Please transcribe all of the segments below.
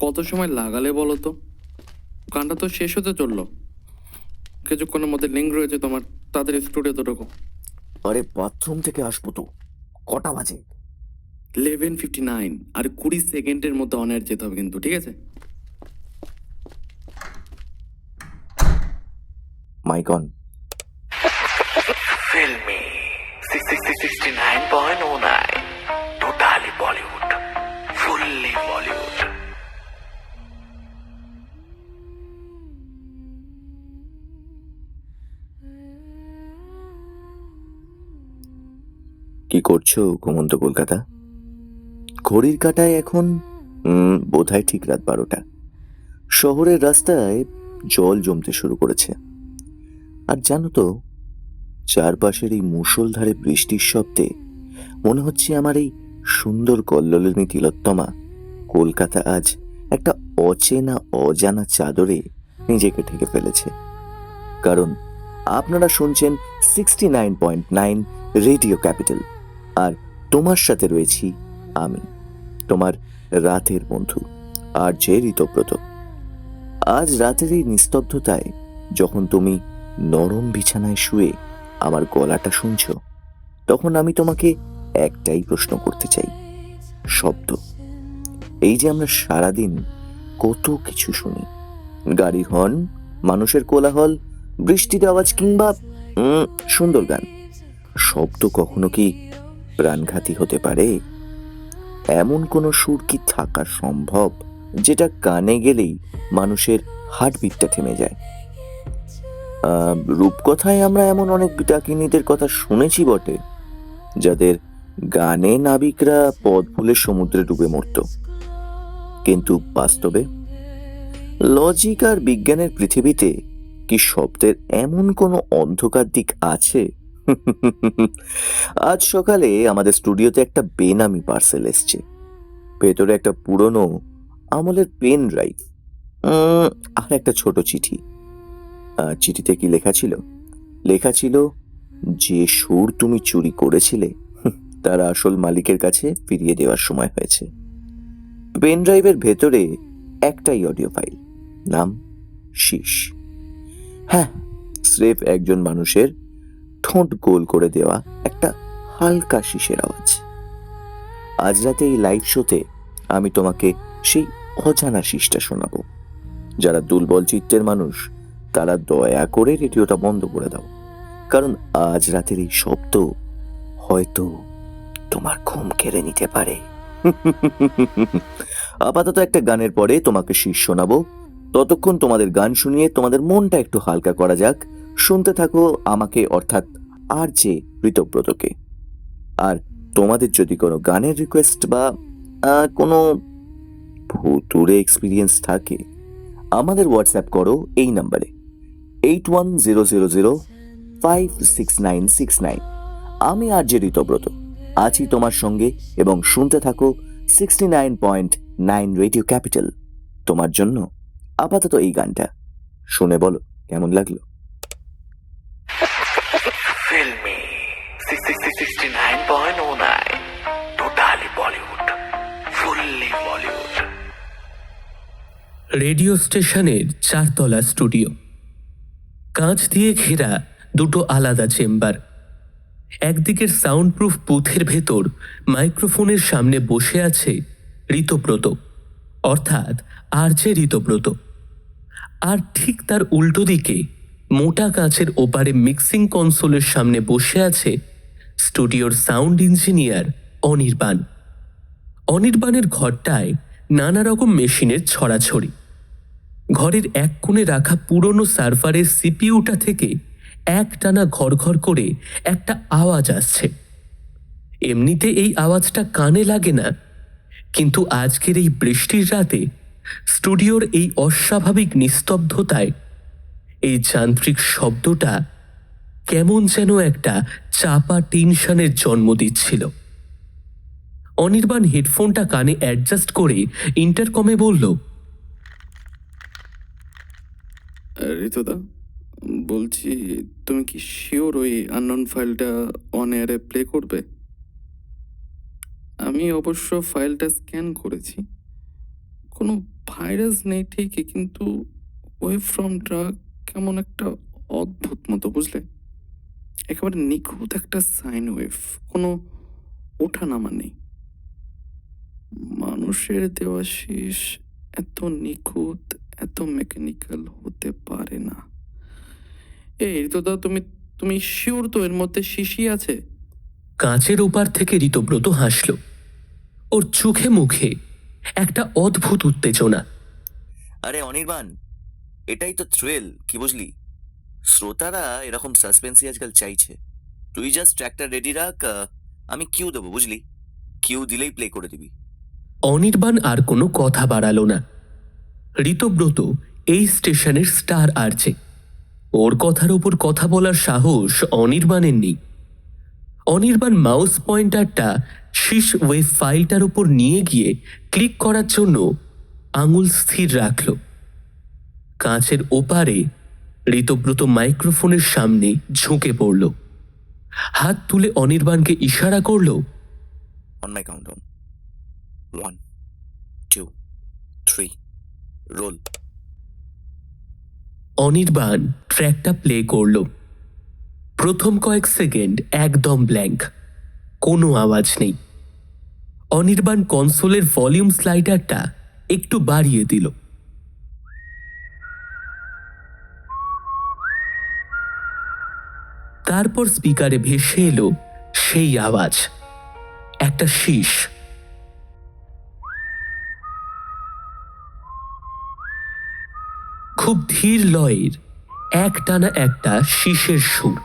কত সময় লাগালে বলো তো? গানটা তো শেষ হতে চললো। কিছুক্ষণের মধ্যে লিঙ্ক রয়েছে তোমার, তাদের স্টুডিওতে ঢোকো। আরে বাথরুম থেকে আসবো তো, কটা বাজে? 11:59, আর 20 সেকেন্ডের মধ্যে অন এয়ার যেতে হবে কিন্তু, ঠিক আছে? Mic on. Filmy 69.09 Totally Bollywood, fully Bollywood. কি করছো ঘুমন্ত কলকাতা? ঘড়ির কাঁটায় এখন বোধহয় ঠিক রাত 12টা। শহরের রাস্তায় জল জমতে শুরু করেছে। আর জানো তো, চারপাশের এই মুষলধারে বৃষ্টির শব্দে মনে হচ্ছে আমার এই সুন্দর কল্লোলিনী তিলোত্তমা কলকাতা আজ একটা অচেনা অজানা চাদরে নিজেকে ঢেকে ফেলেছে। কারণ আপনারা শুনছেন 69.9 রেডিও ক্যাপিটাল, আর তোমার সাথে রয়েছি আমি, তোমার রাতের বন্ধু আর যে ঋতব্রত। আজ রাতের এই নিস্তব্ধতায় যখন তুমি নরম বিছানায় শুয়ে আমার গলাটা শুনছ, তখন আমি তোমাকে একটাই প্রশ্ন করতে চাই। শব্দ, এই যে আমরা সারাদিন কত কিছু শুনি, গাড়ির হর্ন, মানুষের কোলাহল, বৃষ্টির আওয়াজ কিংবা সুন্দর গান, শব্দ কখনো কি প্রাণঘাতী হতে পারে? এমন কোনো সুর কি থাকা সম্ভব যেটা কানে গেলেই মানুষের হার্টবিটটা থেমে যায়? রূপকথায় আমরা এমন অনেক ডাকিনীদের কথা শুনেছি বটে, যাদের গানে নাবিকরা পথ ভুলে সমুদ্রে ডুবে মরত। কিন্তু বাস্তবে লজিক আর বিজ্ঞানের পৃথিবীতে কি শব্দের এমন কোনো অন্ধকার দিক আছে? আজ সকালে আমাদের স্টুডিওতে একটা বেনামি পার্সেল এসছে। ভেতরে একটা পুরনো আমলের পেন ড্রাইভ আর একটা ছোট চিঠি। চিঠিতে কি লেখা ছিল? লেখা ছিল, যে সুর তুমি চুরি করেছিলে তার আসল মালিকের কাছে ফিরিয়ে দেওয়ার সময় হয়েছে। পেন ড্রাইভের ভেতরে একটাই অডিও ফাইল, নাম শীষ। হ্যাঁ, স্রেফ একজন মানুষের ঠোঁট গোল করে দেওয়া একটা হালকা শীষের আওয়াজ। আজ রাতে এই লাইভ শোতে আমি তোমাকে সেই অজানা শীষটা শোনাবো। যারা দুর্বল চিত্তের মানুষ, তারা দয়া করে রেডিওটা বন্ধ করে দাও, কারণ আজ রাতের এই শব্দ হয়তো তোমার ঘুম কেড়ে নিতে পারে। আপাতত একটা গানের পরে তোমাকে শীষ শোনাবো। ততক্ষণ তোমাদের গান শুনিয়ে তোমাদের মনটা একটু হালকা করা যাক। শুনতে থাকো আমাকে, অর্থাৎ আর যে ঋতব্রতকে। আর তোমাদের যদি কোনো গানের রিকোয়েস্ট বা কোনো ভুতুড়ে এক্সপিরিয়েন্স থাকে, আমাদের হোয়াটসঅ্যাপ করো এই নাম্বারে 8100056969। আমি আর যে ঋতব্রত আছি তোমার সঙ্গে, এবং শুনতে থাকো 69.9 রেডিও ক্যাপিটাল। তোমার জন্য আপাতত এই গানটা শুনে বলো কেমন লাগলো। Filmy 69.09 Totally Bollywood, fully Bollywood. Radio স্টেশনের 4তলা স্টুডিও, কাঁচ দিয়ে ঘেরা দুটো আলাদা চেম্বার। একদিকের সাউন্ড প্রুফ বুথের ভেতর মাইক্রোফোনের সামনে বসে আছে ঋতব্রত, অর্থাৎ আর যে ঋতব্রত। আর ঠিক তার উল্টো দিকে মোটা কাঁচের ওপারে মিক্সিং কনসোলের সামনে বসে আছে স্টুডিওর সাউন্ড ইঞ্জিনিয়ার অনির্বাণ। অনির্বাণের ঘরটায় নানা রকম মেশিনের ছড়াছড়ি। ঘরের এক কোণে রাখা পুরনো সার্ভারের সিপিইউটা থেকে একটানা ঘর করে একটা আওয়াজ আসছে। এমনিতে এই আওয়াজটা কানে লাগে না, কিন্তু আজকের এই বৃষ্টির রাতে স্টুডিওর এই অস্বাভাবিক নিস্তব্ধতায় এই যান্ত্রিক শব্দটা কেমন যেন একটা চাপা টেনশনের জন্ম দিচ্ছিল। অনির্বাণ হেডফোনটা কানে অ্যাডজাস্ট করে ইন্টারকমে বলল, ঋতুদা, বলছি তুমি কি শিওর ওই আননোন ফাইলটা অন এয়ারে প্লে করবে? আমি অবশ্য ফাইলটা স্ক্যান করেছি, কোনো ভাইরাস নেই ঠিকই, কিন্তু ওয়েভ ফ্রম ড্রাগ কেমন একটা অদ্ভুত মতো, বুঝলে? একেবারে নিখুঁত একটা সাইন ওয়েভ, কোনো ওঠানামা নেই। মানুষের দেওয়াশিস এত নিখুঁত, এত মেকানিক্যাল হতে পারে না। এই ঋতুদা, তুমি তুমি শিওর তো এর মধ্যে শিশি আছে? কাঁচের ওপার থেকে ঋতব্রত হাসল। ওর চোখে মুখে একটা অদ্ভুত উত্তেজনা। আরে অনির্বাণ, এটাই তো থ্রিল, কি বুঝলি? শ্রোতারা এরকম সাসপেন্সই আজকাল চাইছে। তুই জাস্ট ট্র্যাকটা রেডি রাখ, আমি কিউ দেবো, বুঝলি? কিউ দিলেই প্লে করে দিবি। অনির্বাণ আর কোনো কথা বাড়ালো না। ঋতব্রত এই স্টেশনের স্টার আরজে, ওর কথার উপর কথা বলার সাহস অনির্বাণের নেই। অনির্বাণ মাউস পয়েন্টারটা শীষ ওয়েভ ফাইলটার উপর নিয়ে গিয়ে ক্লিক করার জন্য আঙুল স্থির রাখল। কাঁচের ওপারে ঋতব্রত মাইক্রোফোনের সামনে ঝুঁকে পড়ল, হাত তুলে অনির্বাণকে ইশারা করল। On my countdown, 1 2 3 roll. Anirban ট্র্যাকটা প্লে করল। প্রথম কয়েক সেকেন্ড একদম ব্ল্যাঙ্ক, কোনো আওয়াজ নেই। অনির্বাণ কনসোলের ভলিউম স্লাইডারটা একটু বাড়িয়ে দিল। তারপর স্পিকারে ভেসে এলো সেই আওয়াজ, একটা শীষ। খুব ধীর লয়ের একটানা একটা শীষের সুর।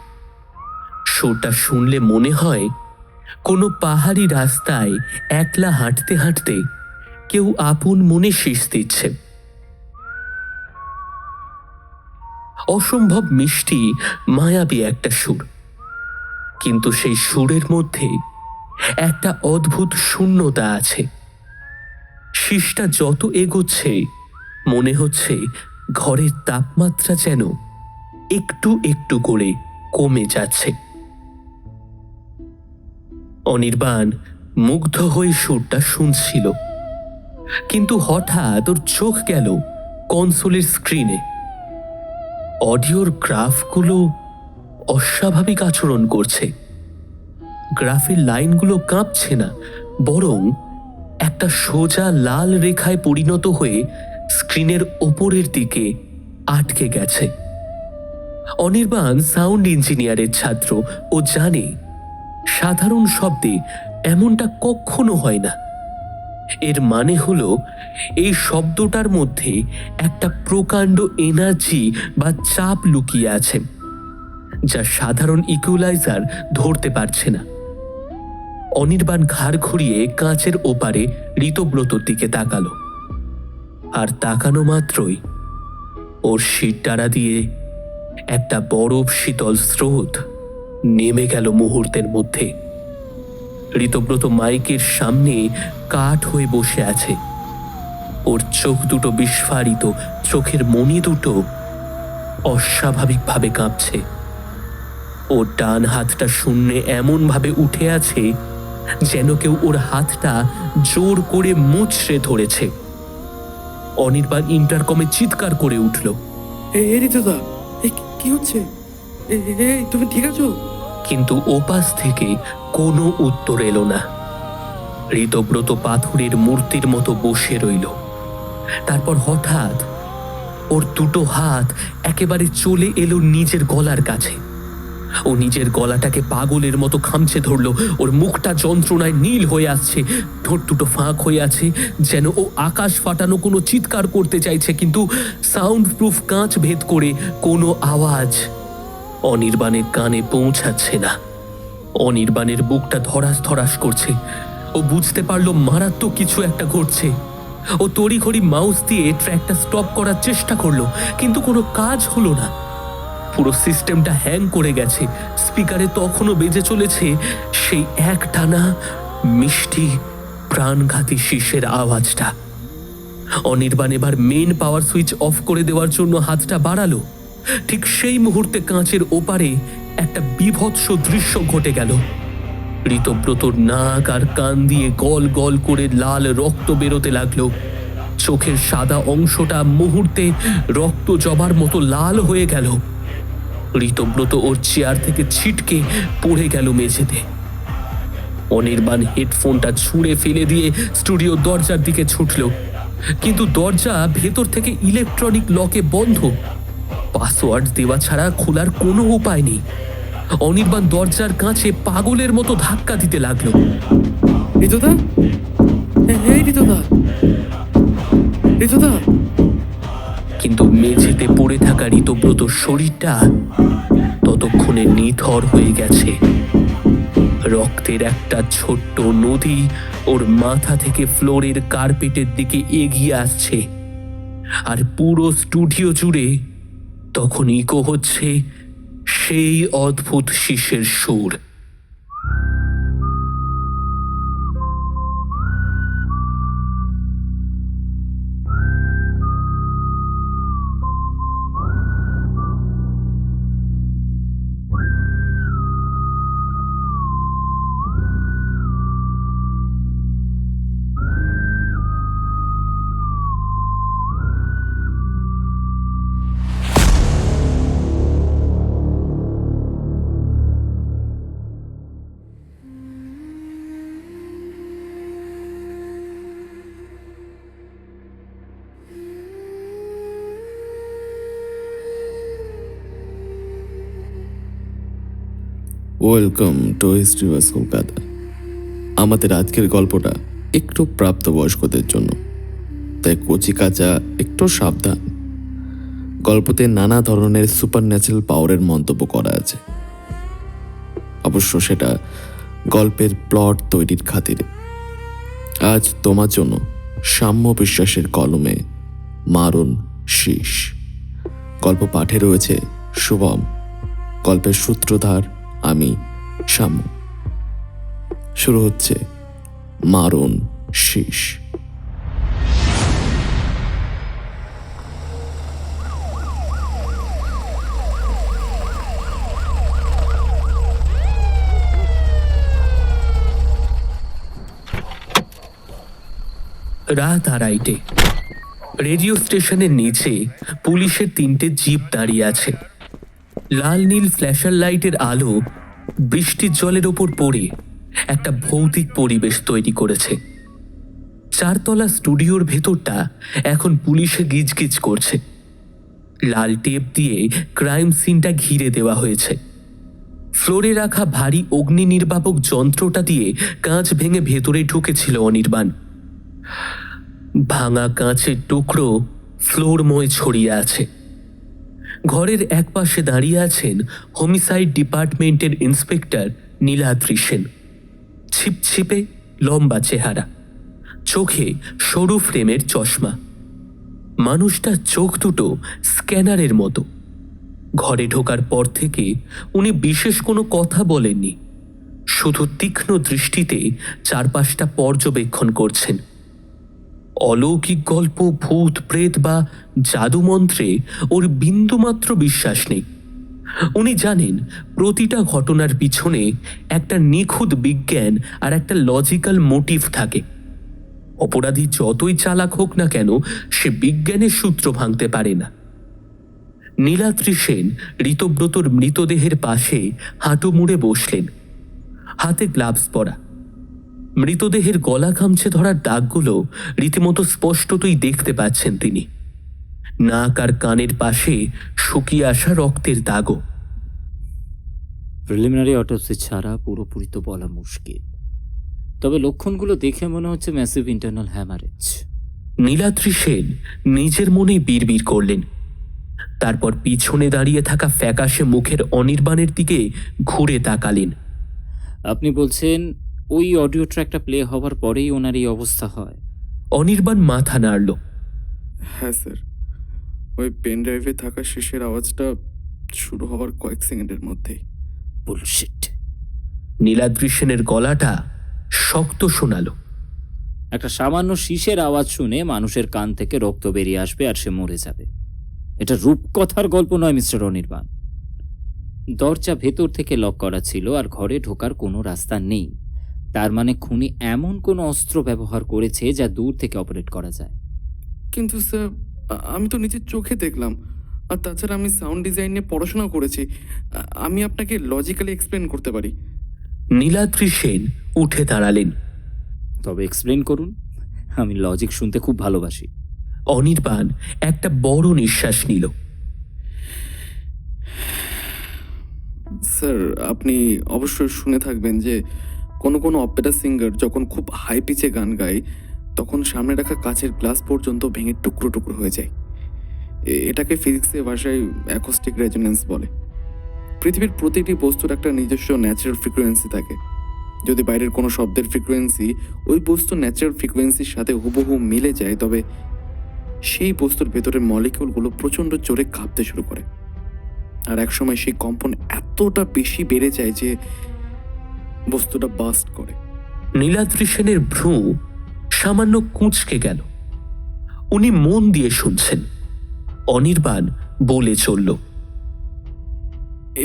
সুরটা শুনলে মনে হয় কোনো পাহাড়ি রাস্তায় একলা হাঁটতে হাঁটতে কেউ আপন মনে শীষ দিচ্ছে। অসম্ভব মিষ্টি মায়াবী একটা সুর, কিন্তু সেই সুরের মধ্যে একটা অদ্ভুত শূন্যতা আছে। শীষটা যত এগোচ্ছে মনে হচ্ছে ঘরের তাপমাত্রা যেন একটু একটু করে কমে যাচ্ছে। অনির্বাণ মুগ্ধ হয়ে সুরটা শুনছিল, কিন্তু হঠাৎ ওর চোখ গেল কনসোলের স্ক্রিনে। অডিওর গ্রাফগুলো অস্বাভাবিক আচরণ করছে। গ্রাফের লাইনগুলো কাঁপছে না, বরং একটা সোজা লাল রেখায় পরিণত হয়ে স্ক্রিনের ওপরের দিকে আটকে গেছে। অনির্বাণ সাউন্ড ইঞ্জিনিয়ারের ছাত্র, ও জানে সাধারণ শব্দে এমনটা কখনো হয় না। এর মানে হলো এই শব্দটার মধ্যে একটা প্রকাণ্ড এনার্জি বা চাপ লুকিয়ে আছে, যা সাধারণ ইকুয়ালাইজার ধরতে পারছে না। অনির্বাণ ঘাড় ঘুরিয়ে কাঁচের ওপারে ঋতব্রতর দিকে তাকালো, আর তাকানো মাত্রই ওর শিরদাঁড়া দিয়ে একটা বরফ শীতল স্রোত নেমে গেল মুহূর্তের মধ্যে। ঋতব্রত মাইকের সামনে কাঠ হয়ে বসে আছে। ওর চোখ দুটো বিস্ফারিত, চোখের মণি দুটো অস্বাভাবিকভাবে কাঁপছে। ওর ডান হাতটা শূন্যে এমনভাবে উঠে আছে যেন কেউ ওর হাতটা জোর করে মুচড়ে ধরেছে। অনির্বাণ ইন্টারকমে চিৎকার করে উঠল, ঋতুদা, কি হচ্ছে? তুমি ঠিক আছো? কিন্তু ওপাশ থেকে কোনো উত্তর এলো না। ঋতব্রত পাথরের মূর্তির মতো বসে রইল। তারপর হঠাৎ ওর দুটো হাত একেবারে চলে এলো নিজের গলার কাছে। ও নিজের গলাটাকে পাগলের মতো খামচে ধরল। ওর মুখটা যন্ত্রণায় নীল হয়ে আসছে, ঠোঁট দুটো ফাঁক হয়ে আছে, যেন ও আকাশ ফাটানো কোনো চিৎকার করতে চাইছে, কিন্তু সাউন্ড প্রুফ কাঁচ ভেদ করে কোনো আওয়াজ অনির্বাণের কানে পৌঁছাচ্ছে না। অনির্বাণের বুকটা ধরাস ধরাস করছে। ও বুঝতে পারলো মারাত্মক কিছু একটা ঘটছে। ও তড়িঘড়ি মাউস দিয়ে ট্র্যাকটা স্টপ করার চেষ্টা করলো, কিন্তু কোনো কাজ হলো না। পুরো সিস্টেমটা হ্যাং করে গেছে। স্পিকারে তখনও বেজে চলেছে সেই একটানা মিষ্টি প্রাণঘাতী শীষের আওয়াজটা। অনির্বাণ এবার মেন পাওয়ার সুইচ অফ করে দেওয়ার জন্য হাতটা বাড়ালো। ঠিক সেই মুহূর্তে কাঁচের ওপারে একটা বীভৎস দৃশ্য ঘটে গেল। ঋতব্রতর নাক আর কান দিয়ে গল গল করে লাল রক্ত বেরোতে লাগলো। চোখের সাদা অংশটা মুহূর্তে রক্ত জবার মতো লাল হয়ে গেল। ঋতব্রত ওর চেয়ার থেকে ছিটকে পড়ে গেল মেঝেতে। অনির্বাণ হেডফোনটা ছুঁড়ে ফেলে দিয়ে স্টুডিও দরজার দিকে ছুটল, কিন্তু দরজা ভেতর থেকে ইলেকট্রনিক লকে বন্ধ। পাসওয়ার্ড দেওয়া ছাড়া খোলার কোনো উপায় নেই। অনির্বাণ দরজার কাছে পাগলের মতো ধাক্কা দিতে লাগলো। ঋতুদা, এই ঋতুদা, ঋতুদা। কিন্তু মেঝেতে পড়ে থাকা ঋতব্রতর শরীরটা ততক্ষণে নিথর হয়ে গেছে। রক্তের একটা ছোট্ট নদী ওর মাথা থেকে ফ্লোরের কার্পেটের দিকে এগিয়ে আসছে, আর পুরো স্টুডিও জুড়ে তখন ইকো হচ্ছে সেই অদ্ভুত শিশের সুর। Welcome to Historyverse Kolkata. আমাদের আজকের গল্পটা একটু প্রাপ্তবয়স্কদের জন্য, তাই কচি কাঁচা একটু সাবধান। গল্পতে নানা ধরনের সুপার ন্যাচারাল পাওয়ারের মন্তব্য করা আছে, অবশ্য সেটা গল্পের প্লট তৈরির খাতিরে। আজ তোমার জন্য সাম্য বিশ্বাসের কলমে মারণ শীষ। গল্প পাঠে রয়েছে শুভম, গল্পের সূত্রধার আমি সাম্য। শুরু হচ্ছে মারণ শীষ। রাত 2:30। রেডিও স্টেশনের নিচে পুলিশের 3টে জিপ দাঁড়িয়ে আছে। লাল নীল ফ্ল্যাশার লাইটের আলো বৃষ্টির জলের ওপর পড়ে একটা ভৌতিক পরিবেশ তৈরি করেছে। 4তলা স্টুডিওর ভেতরটা এখন পুলিশে গিজগিজ করছে। লাল টেপ দিয়ে ক্রাইম সিনটা ঘিরে দেওয়া হয়েছে। ফ্লোরে রাখা ভারী অগ্নি নির্বাপক যন্ত্রটা দিয়ে কাঁচ ভেঙে ভেতরে ঢুকেছিল অনির্বাণ। ভাঙা কাঁচের টুকরো ফ্লোরময় ছড়িয়ে আছে। ঘরের একপাশে দাঁড়িয়ে আছেন হোমিসাইড ডিপার্টমেন্টের ইন্সপেক্টর নীলাদ্রি সেন। ছিপছিপে লম্বা চেহারা, চোখে সরু ফ্রেমের চশমা। মানুষটার চোখ দুটো স্ক্যানারের মতো। ঘরে ঢোকার পর থেকে উনি বিশেষ কোনো কথা বলেননি, শুধু তীক্ষ্ণ দৃষ্টিতে চারপাশটা পর্যবেক্ষণ করছেন। অলৌকিক গল্প, ভূত প্রেত বা জাদুমন্ত্রে ওর বিন্দুমাত্র বিশ্বাস নেই। উনি জানেন প্রতিটা ঘটনার পিছনে একটা নিখুঁত বিজ্ঞান আর একটা লজিক্যাল মোটিভ থাকে। অপরাধী যতই চালাক হোক না কেন, সে বিজ্ঞানের সূত্র ভাঙতে পারে না। নীলাদ্রি সেন ঋতব্রতর মৃতদেহের পাশে হাঁটু মুড়ে বসলেন, হাতে গ্লাভস পরা। মৃতদেহের গলা খামচে ধরার দাগগুলো রীতিমতো স্পষ্টতই দেখতে পাচ্ছেন তিনি। নাক আর কানের পাশে শুকিয়ে আসা রক্তের দাগও। প্রিলিমিনারি অটোপসি ছাড়া পুরোপুরি তো বলা মুশকিল, তবে লক্ষণগুলো দেখে মনে হচ্ছে massive internal haemorrhage. Niladri Sen নিজের মনেই বিড়বিড় করলেন। তারপর পিছনে দাঁড়িয়ে থাকা ফ্যাকাশে মুখের অনির্বাণের দিকে ঘুরে তাকালেন। আপনি বলছেন ওই অডিও ট্র্যাকটা প্লে হওয়ার পরেই ওনার এই অবস্থা হয়? অনির্বাণ মাথা নাড়ল। হ্যাঁ স্যার, ওই পেন ড্রাইভে থাকা শেষের আওয়াজটা শুরু হওয়ার কয়েক সেকেন্ডের মধ্যেই। বুলশিট। নীলাদ্রি সেনের গলাটা শক্ত শোনালো। একটা সামান্য শীষের আওয়াজ শুনে মানুষের কান থেকে রক্ত বেরিয়ে আসবে আর সে মরে যাবে। এটা রূপকথার গল্প নয় মিস্টার অনির্বাণ। দরজা ভেতর থেকে লক করা ছিল আর ঘরে ঢোকার কোনো রাস্তা নেই। তার মানে খুনি এমন কোনো অস্ত্র ব্যবহার করেছে যা দূর থেকে অপারেট করা যায়। কিন্তু স্যার আমি তো নিজের চোখে দেখলাম, আর তাছাড়া আমি সাউন্ড ডিজাইন নিয়ে পড়াশোনা করেছি। আমি আপনাকে লজিক্যালি এক্সপ্লেন করতে পারি। নীলাদ্রি সেন উঠে দাঁড়ালেন। তবে এক্সপ্লেন করুন, আমি লজিক শুনতে খুব ভালোবাসি। অনির্বাণ একটা বড় নিঃশ্বাস নিল। স্যার, আপনি অবশ্যই শুনে থাকবেন যে কোনো কোনো অপেরা সিঙ্গার যখন খুব হাই পিচে গান গায় তখন সামনে রাখা কাচের গ্লাস পর্যন্ত ভেঙে টুকরো টুকরো হয়ে যায়। এটাকে ফিজিক্সের ভাষায় অ্যাকোস্টিক রেজোনেন্স বলে। পৃথিবীর প্রতিটি বস্তুর একটা নিজস্ব ন্যাচারাল ফ্রিকোয়েন্সি থাকে। যদি বাইরের কোনো শব্দের ফ্রিকোয়েন্সি ওই বস্তুর ন্যাচারাল ফ্রিকোয়েন্সির সাথে হুবহু মিলে যায়, তবে সেই বস্তুর ভেতরের মলিকিউলগুলো প্রচণ্ড জোরে কাঁপতে শুরু করে। আর একসময় সেই কম্পন এতটা বেশি বেড়ে যায় যে বস্তুটা বাস্ট করে। নীলাদ্রি সেনের ভ্রু সামান্য কুঁচকে গেল। উনি মন দিয়ে শুনছেন। অনির্বাণ বলে চলল,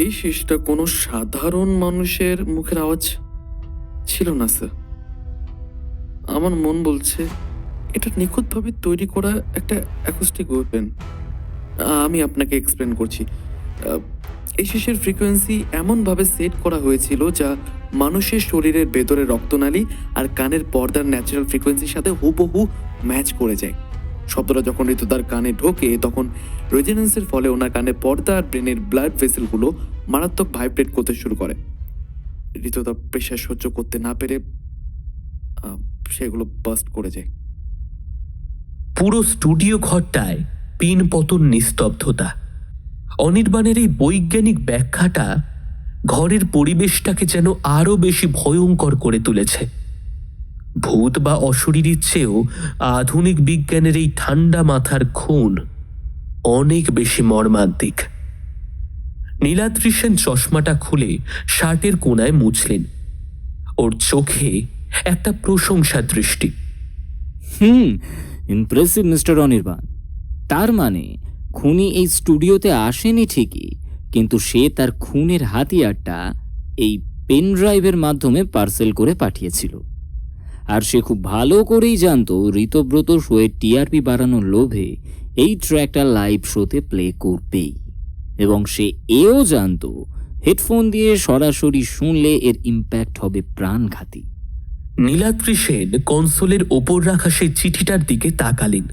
এই শেষটা কোনো সাধারণ মানুষের মুখের আওয়াজ ছিল না স্যার। আমার মন বলছে এটা নিখুঁতভাবে তৈরি করা একটা অ্যাকোস্টিক ওয়েপেন। আমি আপনাকে এক্সপ্লেন করছি। এই শেষের ফ্রিকোয়েন্সি এমনভাবে সেট করা হয়েছিল যা মানুষের শরীরের ভেতরে রক্তনালী আর কানের পর্দার ন্যাচারাল ফ্রিকোয়েন্সির সাথে হুবহু ম্যাচ করে যায়। শব্দটা যখন ঋতুদার কানে ঢোকে তখন রেজোনেন্সের ফলে ওনার কানে পর্দা আর ব্রেনের ব্লাড ভেসেলগুলো মারাত্মক ভাইব্রেট করতে শুরু করে। ঋতুদা প্রেশার সহ্য করতে না পেরে সেগুলো বাস্ট করে যায়। পুরো স্টুডিও ঘরটায় পিন পতন নিস্তব্ধতা। অনির্বাণের এই বৈজ্ঞানিক ব্যাখ্যাটা ঘরের পরিবেশটাকে যেন আরো বেশি ভয়ঙ্কর করে তুলেছে। ভূত বা অশরীরীর চেয়েও আধুনিক বিজ্ঞানের এই ঠান্ডা মাথার খুন অনেক বেশি মর্মান্তিক। নীলাদ্রি সেন চশমাটা খুলে শার্টের কোণায় মুছলেন। ওর চোখে একটা প্রশংসা দৃষ্টি। Impressive mister Anirban. তার মানে খুনি এই স্টুডিওতে আসেনি ঠিকই, কিন্তু সে তার খুনের হাতিয়ারটা এই পেন ড্রাইভের মাধ্যমে পার্সেল করে পাঠিয়েছিল। আর সে খুব ভালো করেই জানতো ঋতব্রত শোয়ের টিআরপি বাড়ানোর লোভে এই ট্র্যাকটা লাইভ শোতে প্লে করবেই, এবং সে এও জানতো হেডফোন দিয়ে সরাসরি শুনলে এর ইম্প্যাক্ট হবে প্রাণঘাতী। নীলাদ্রি সেন কনসোলের ওপর রাখা সেই চিঠিটার দিকে তাকালেন।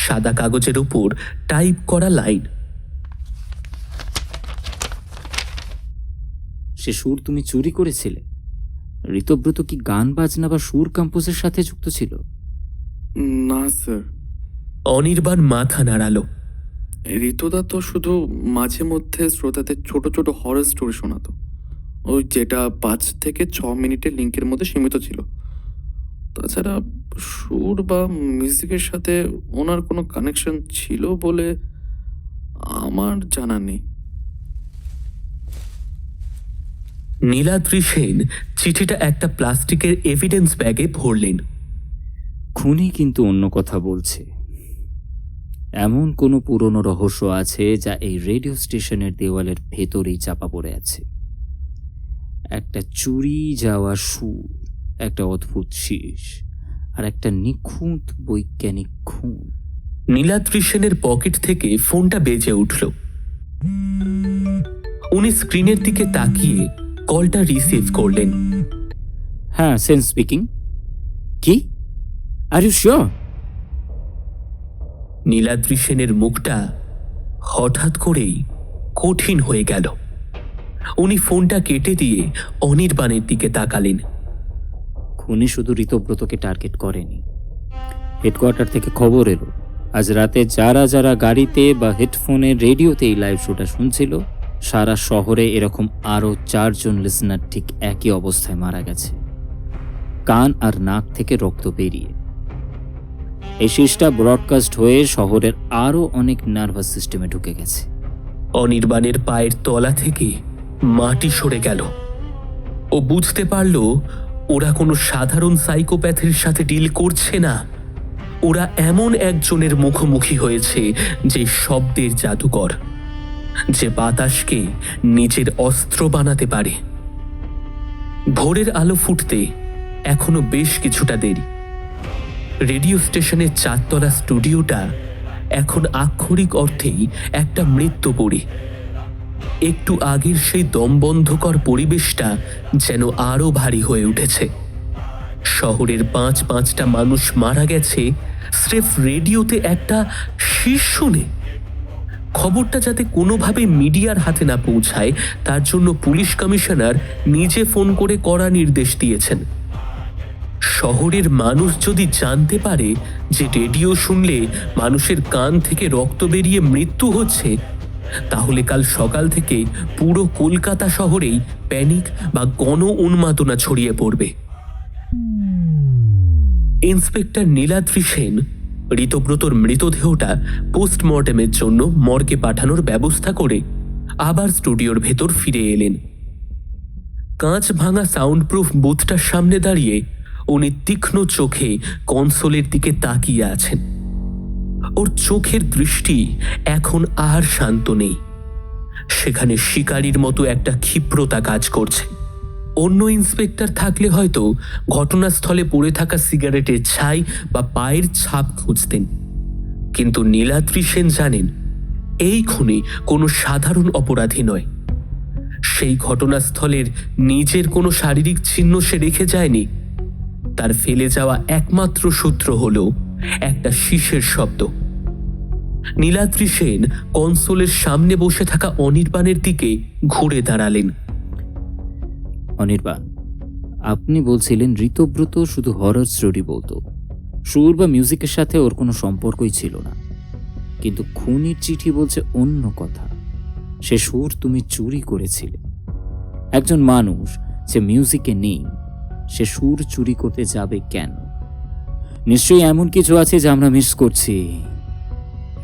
সাদা কাগজের উপর টাইপ করা লাইন। সে সুর তুমি চুরি করেছিলে? ঋতব্রত কি গান বাজনা বা সুর কম্পোজের সাথে যুক্ত ছিল? না স্যার। অনির্বাণ মাথা নাড়ালো। ঋতুদা তো শুধু মাঝে মধ্যে শ্রোতাদের ছোট ছোট হরর স্টোরি শোনাতো, ওই যেটা 5 থেকে 6 মিনিটের লিঙ্কের মধ্যে সীমিত ছিল। তাছাড়া সুর বা মিউজিকের সাথে ওনার কোনো কানেকশন ছিল বলে আমার জানা নেই। নীলাদ্রি সেন চিঠিটা একটা প্লাস্টিকের এভিডেন্স ব্যাগে ভরলেন। খুনি কিন্তু অন্য কথা বলছে। এমন কোনো পুরনো রহস্য আছে যা এই রেডিও স্টেশনের দেওয়ালের ভেতরেই চাপা পড়ে আছে। একটা চুরি যাওয়া সুর, একটা অদ্ভুত শীষ, আর একটা নিখুঁত বৈজ্ঞানিক খুন। নীলাদ্রি সেনের পকেট থেকে ফোনটা বেজে উঠল। উনি স্ক্রিনের দিকে তাকিয়ে কলটা রিসিভ করলেন। হ্যাঁ, সেন স্পিকিং। কি? Are you sure? নীলাদ্রি সেনের মুখটা হঠাৎ করেই কঠিন হয়ে গেল। উনি ফোনটা কেটে দিয়ে অনির্বাণের দিকে তাকালেন। খুনি শুধু ঋতব্রতকে টার্গেট করেনি। হেডকোয়ার্টার থেকে খবর এলো আজ রাতে যারা যারা গাড়িতে বা হেডফোনে রেডিওতে এই লাইভ শোটা শুনছিল, সারা শহরে এরকম আরও 4 জন লিসনার ঠিক একই অবস্থায় মারা গেছে, কান আর নাক থেকে রক্ত বেরিয়ে। এই শীষটা ব্রডকাস্ট হয়ে শহরের আরও অনেক নার্ভাস সিস্টেমে ঢুকে গেছে। অনির্বাণের পায়ের তলা থেকে মাটি সরে গেল। ও বুঝতে পারল ওরা কোনো সাধারণ সাইকোপ্যাথের সাথে ডিল করছে না। ওরা এমন একজনের মুখোমুখি হয়েছে যে শব্দের জাদুকর, যে বাতাসকে নিজের অস্ত্র বানাতে পারে। ভোরের আলো ফুটতে এখনো বেশ কিছুটা দেরি। রেডিও স্টেশনের 4 তলা স্টুডিওটা এখন আক্ষরিক অর্থেই একটা মৃত্যুপুরী। একটু আগের সেই দমবন্ধকর পরিবেশটা যেন আরো ভারী হয়ে উঠেছে। শহরের 5-5টা মানুষ মারা গেছে স্রেফ রেডিওতে একটা শীষ শুনে। খবরটা যাতে কোনোভাবে মিডিয়ার হাতে না পৌঁছায় তার জন্য পুলিশ কমিশনার নিজে ফোন করে কড়া নির্দেশ দিয়েছেন। শহরের মানুষ যদি জানতে পারে যে রেডিও শুনলে মানুষের কান থেকে রক্ত বেরিয়ে মৃত্যু হচ্ছে, তাহলে কাল সকাল থেকে পুরো কলকাতা শহরেই প্যানিক বা গণ উন্মাদনা ছড়িয়ে পড়বে। ইন্সপেক্টর নীলাদ্রি সেন ঋতব্রতর মৃতদেহটা পোস্টমর্টেমের জন্য মর্গে পাঠানোর ব্যবস্থা করে আবার স্টুডিওর ভেতর ফিরে এলেন। কাঁচ ভাঙা সাউন্ড প্রুফ বুথটার সামনে দাঁড়িয়ে উনি তীক্ষ্ণ চোখে কনসোলের দিকে তাকিয়ে আছেন। ওর চোখের দৃষ্টি এখন আর শান্ত নেই। সেখানে শিকারীর মতো একটা ক্ষিপ্রতা কাজ করছে। অন্য ইন্সপেক্টর থাকলে হয়তো ঘটনাস্থলে পড়ে থাকা সিগারেটের ছাই বা পায়ের ছাপ খুঁজতেন, কিন্তু নীলাদ্রি সেন জানেন এই খুনি কোনো সাধারণ অপরাধী নয়। সেই ঘটনাস্থলের নিজের কোনো শারীরিক চিহ্ন সে রেখে যায়নি। তার ফেলে যাওয়া একমাত্র সূত্র হলো একটা শীষের শব্দ। নীলাদ্রি সেন কনসোলের সামনে বসে থাকা অনির্বাণের দিকে ঘুরে দাঁড়ালেন। অনির্বাণ, আপনি বলছিলেন ঋতব্রত শুধু হরর স্টোরি বলতো, সুর বা মিউজিকের সাথে ওর কোনো সম্পর্কই ছিল না। কিন্তু খুনির চিঠি বলছে অন্য কথা। সে সুর তুমি চুরি করেছিলে। একজন মানুষ যে মিউজিকে নেই, সে সুর চুরি করতে যাবে কেন? নিশ্চয়ই এমন কিছু আছে যা আমরা মিস করছি।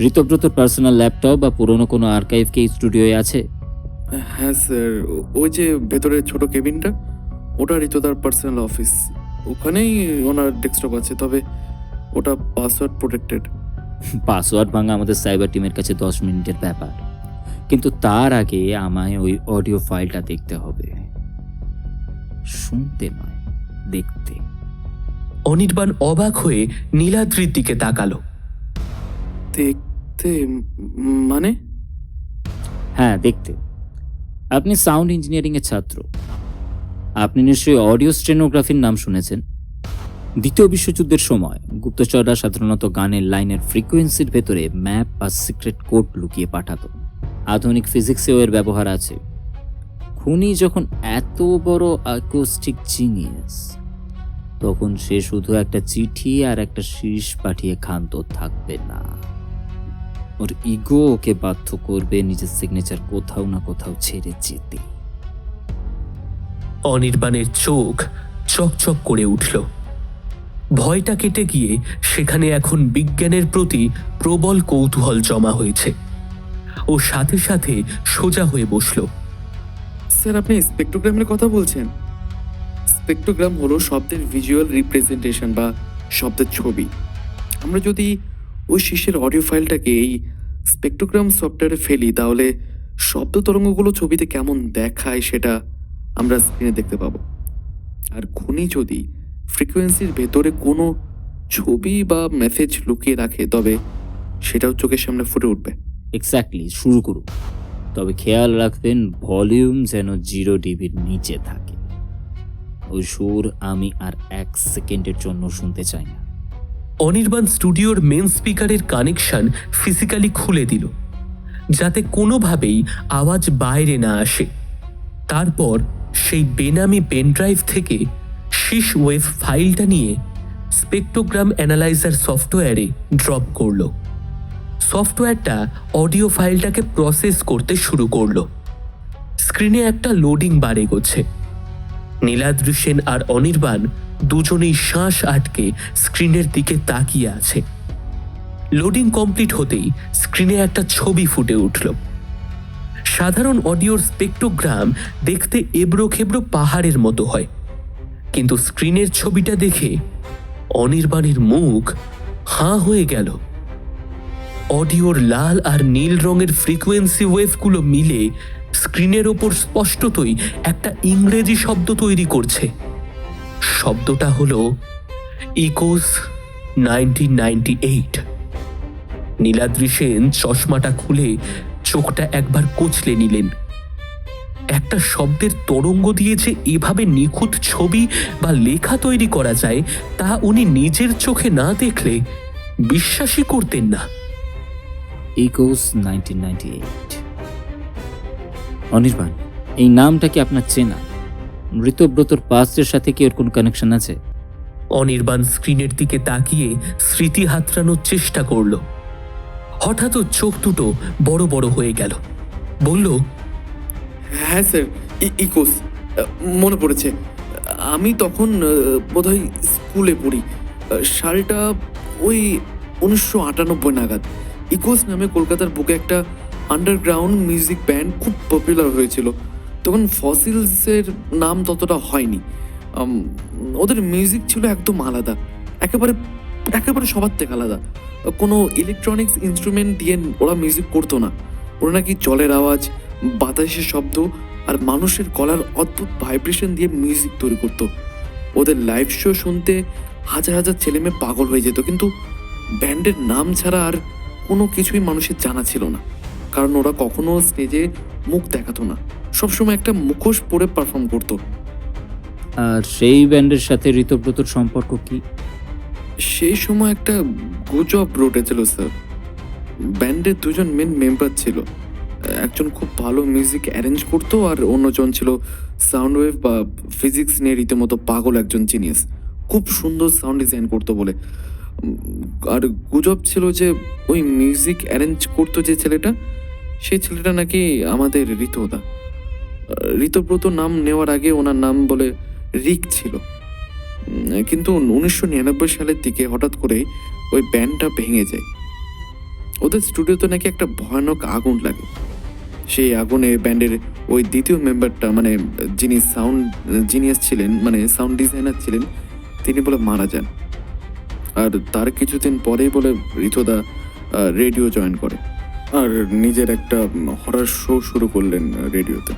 ঋতব্রতর পার্সোনাল ল্যাপটপ বা পুরনো কোনো আর্কাইভ কি স্টুডিওয়ে আছে? হ্যাঁ স্যার, ওই যে ভেতরে ছোট কেবিনটা, ওটা ঋতুদার পার্সোনাল অফিস। ওখানেই ওনার ডেস্কটপ আছে, তবে ওটা পাসওয়ার্ড প্রোটেক্টেড। পাসওয়ার্ড ভাঙা আমাদের সাইবার টিমের কাছে 10 মিনিটের ব্যাপার, কিন্তু তার আগে আমায় ওই অডিও ফাইলটা দেখতে হবে। শুনতে নয়, দেখতে। অনির্বাণ অবাক হয়ে নীলাদ্রির দিকে তাকালো। দেখতে মানে? হ্যাঁ, দেখতে। আপনি সাউন্ড ইঞ্জিনিয়ারিং এর ছাত্র। আপনি নিশ্চয়ই অডিও স্টেনোগ্রাফির নাম শুনেছেন। দ্বিতীয় বিশ্বযুদ্ধের সময় গুপ্তচররা সাধারণত গানের লাইনের ফ্রিকোয়েন্সির ভেতরে ম্যাপ বা সিক্রেট কোড লুকিয়ে পাঠাতো। আধুনিক ফিজিক্সেও এর ব্যবহার আছে। খুনি যখন এত বড় অ্যাকোস্টিক জিনিয়াস, তখন সে শুধু একটা চিঠি আর একটা শীষ পাঠিয়ে ক্ষান্ত থাকবে না। ওর ইগো ওকে বাধ্য করবে নিজের সিগনেচার কোথাও না কোথাও ছেড়ে যেতে। অনির্বাণের চোখ চকচক করে উঠল। ভয়টা কেটে গিয়ে সেখানে এখন বিজ্ঞানের প্রতি প্রবল কৌতূহল জমা হয়েছে। ও সাথে সাথে সোজা হয়ে বসল। স্যার, আপনি স্পেকট্রোগ্রামের কথা বলছেন? স্পেকট্রোগ্রাম হলো শব্দের ভিজুয়াল রিপ্রেজেন্টেশন বা শব্দের ছবি। আমরা যদি ওই শীষের অডিও ফাইলটাকে এই স্পেকট্রোগ্রাম সফটওয়্যারে ফেলি, তাহলে শব্দ তরঙ্গগুলো ছবিতে কেমন দেখায় সেটা আমরা স্ক্রিনে দেখতে পাবো। আর খুনি যদি ফ্রিকোয়েন্সির ভেতরে কোনো ছবি বা মেসেজ লুকিয়ে রাখে, তবে সেটাও চোখের সামনে ফুটে উঠবে। এক্স্যাক্টলি, শুরু করুন। তবে খেয়াল রাখবেন ভলিউম যেন 0 dBর নিচে থাকে। ওই সুর আমি আর 1 সেকেন্ডের জন্য শুনতে চাই না। অনির্বাণ স্টুডিওর মেন স্পিকারের কানেকশন ফিজিক্যালি খুলে দিল, যাতে কোনোভাবেই আওয়াজ বাইরে না আসে। তারপর সেই বেনামি পেনড্রাইভ থেকে শীষ ওয়েভ ফাইলটা নিয়ে স্পেকট্রোগ্রাম অ্যানালাইজার সফটওয়্যারে ড্রপ করল। সফটওয়্যারটা অডিও ফাইলটাকে প্রসেস করতে শুরু করলো। স্ক্রিনে একটা লোডিং বার এগোচ্ছে। নীলাদ্রি সেন আর অনির্বাণ দুজনেই শ্বাস আটকে স্ক্রিনের দিকে তাকিয়ে আছে। লোডিং কমপ্লিট হতেই স্ক্রিনে একটা ছবি ফুটে উঠল। সাধারণ অডিওর স্পেকট্রোগ্রাম দেখতে এবড়ো খেবড়ো পাহাড়ের মতো হয়, কিন্তু স্ক্রিনের ছবিটা দেখে অনির্বাণের মুখ হাঁ হয়ে গেল। অডিওর লাল আর নীল রঙের ফ্রিকোয়েন্সি ওয়েভগুলো মিলে স্ক্রিনের ওপর স্পষ্টতই একটা ইংরেজি শব্দ তৈরি করছে। শব্দটা হলো ইকোস 1998। নীলাদ্রি সেন চশমাটা খুলে চোখটা একবার কচলে নিলেন। একটা শব্দের তরঙ্গ দিয়ে যে এভাবে নিখুঁত ছবি বা লেখা তৈরি করা যায় তা উনি নিজের চোখে না দেখলে বিশ্বাসই করতেন না। ইকোস 1998। অনির্বাণ, এই নামটা কি আপনার চেনা? ঋতব্রতর পাস্টের সাথে কি ওর কোনো কানেকশন আছে? অনির্বাণ স্ক্রিনের দিকে তাকিয়ে স্মৃতি হাতড়ানোর চেষ্টা করল। হঠাৎ ওর চোখ দুটো বড় বড় হয়ে গেল। বলল, হ্যাঁ স্যার, ইকোস, মনে পড়েছে। আমি তখন বোধহয় স্কুলে পড়ি। সালটা ওই 1998 নাগাদ। ইকোস নামে কলকাতার বুকে একটা আন্ডারগ্রাউন্ড মিউজিক ব্যান্ড খুব পপুলার হয়েছিল। তখন ফসিলসের নাম ততটা হয়নি। ওদের মিউজিক ছিল একদম আলাদা, একেবারে একেবারে সবার থেকে আলাদা। কোনো ইলেকট্রনিক্স ইনস্ট্রুমেন্ট দিয়ে ওরা মিউজিক করতো না। ওরা নাকি জলের আওয়াজ, বাতাসের শব্দ আর মানুষের গলার অদ্ভুত ভাইব্রেশন দিয়ে মিউজিক তৈরি করতো। ওদের লাইভ শো শুনতে হাজার হাজার ছেলেমেয়ে পাগল হয়ে যেত, কিন্তু ব্যান্ডের নাম ছাড়া আর কোনো কিছুই মানুষের জানা ছিল না, কারণ ওরা কখনো স্টেজে মুখ দেখাতো না, সবসময় একটা মুখোশ পরে পারফর্ম করতো। আর সেই ব্যান্ডের সাথে ঋতব্রতর সম্পর্ক কি? সেই সময় একটা গুজব রটেছিল স্যার। ব্যান্ডের দুজন মেন মেম্বার ছিল, একজন খুব ভালো মিউজিক অ্যারেঞ্জ করতো আর অন্যজন ছিল সাউন্ড ওয়েভ বা ফিজিক্স নিয়ে রীতিমতো পাগল একজন জিনিয়াস, খুব সুন্দর সাউন্ড ডিজাইন করতো বলে। আর গুজব ছিল যে ওই মিউজিক অ্যারেঞ্জ করতো যে ছেলেটা, সেই ছেলেটা নাকি আমাদের ঋতদা। ঋতব্রত নাম নেওয়ার আগে ওনার নাম বলে রিক ছিল। কিন্তু 1999 সালের দিকে হঠাৎ করে ওই ব্যান্ডটা ভেঙে যায়। ওদের স্টুডিওতে নাকি একটা ভয়ানক আগুন লাগে। সেই আগুনে ব্যান্ডের ওই দ্বিতীয় মেম্বারটা, মানে যিনি সাউন্ড জিনিয়াস ছিলেন, মানে সাউন্ড ডিজাইনার ছিলেন, তিনি বলে মারা যান। আর তার কিছুদিন পরেই বলে ঋতদা রেডিও জয়েন করে আর নিজের একটা হরার শো শুরু করলেন রেডিওতে।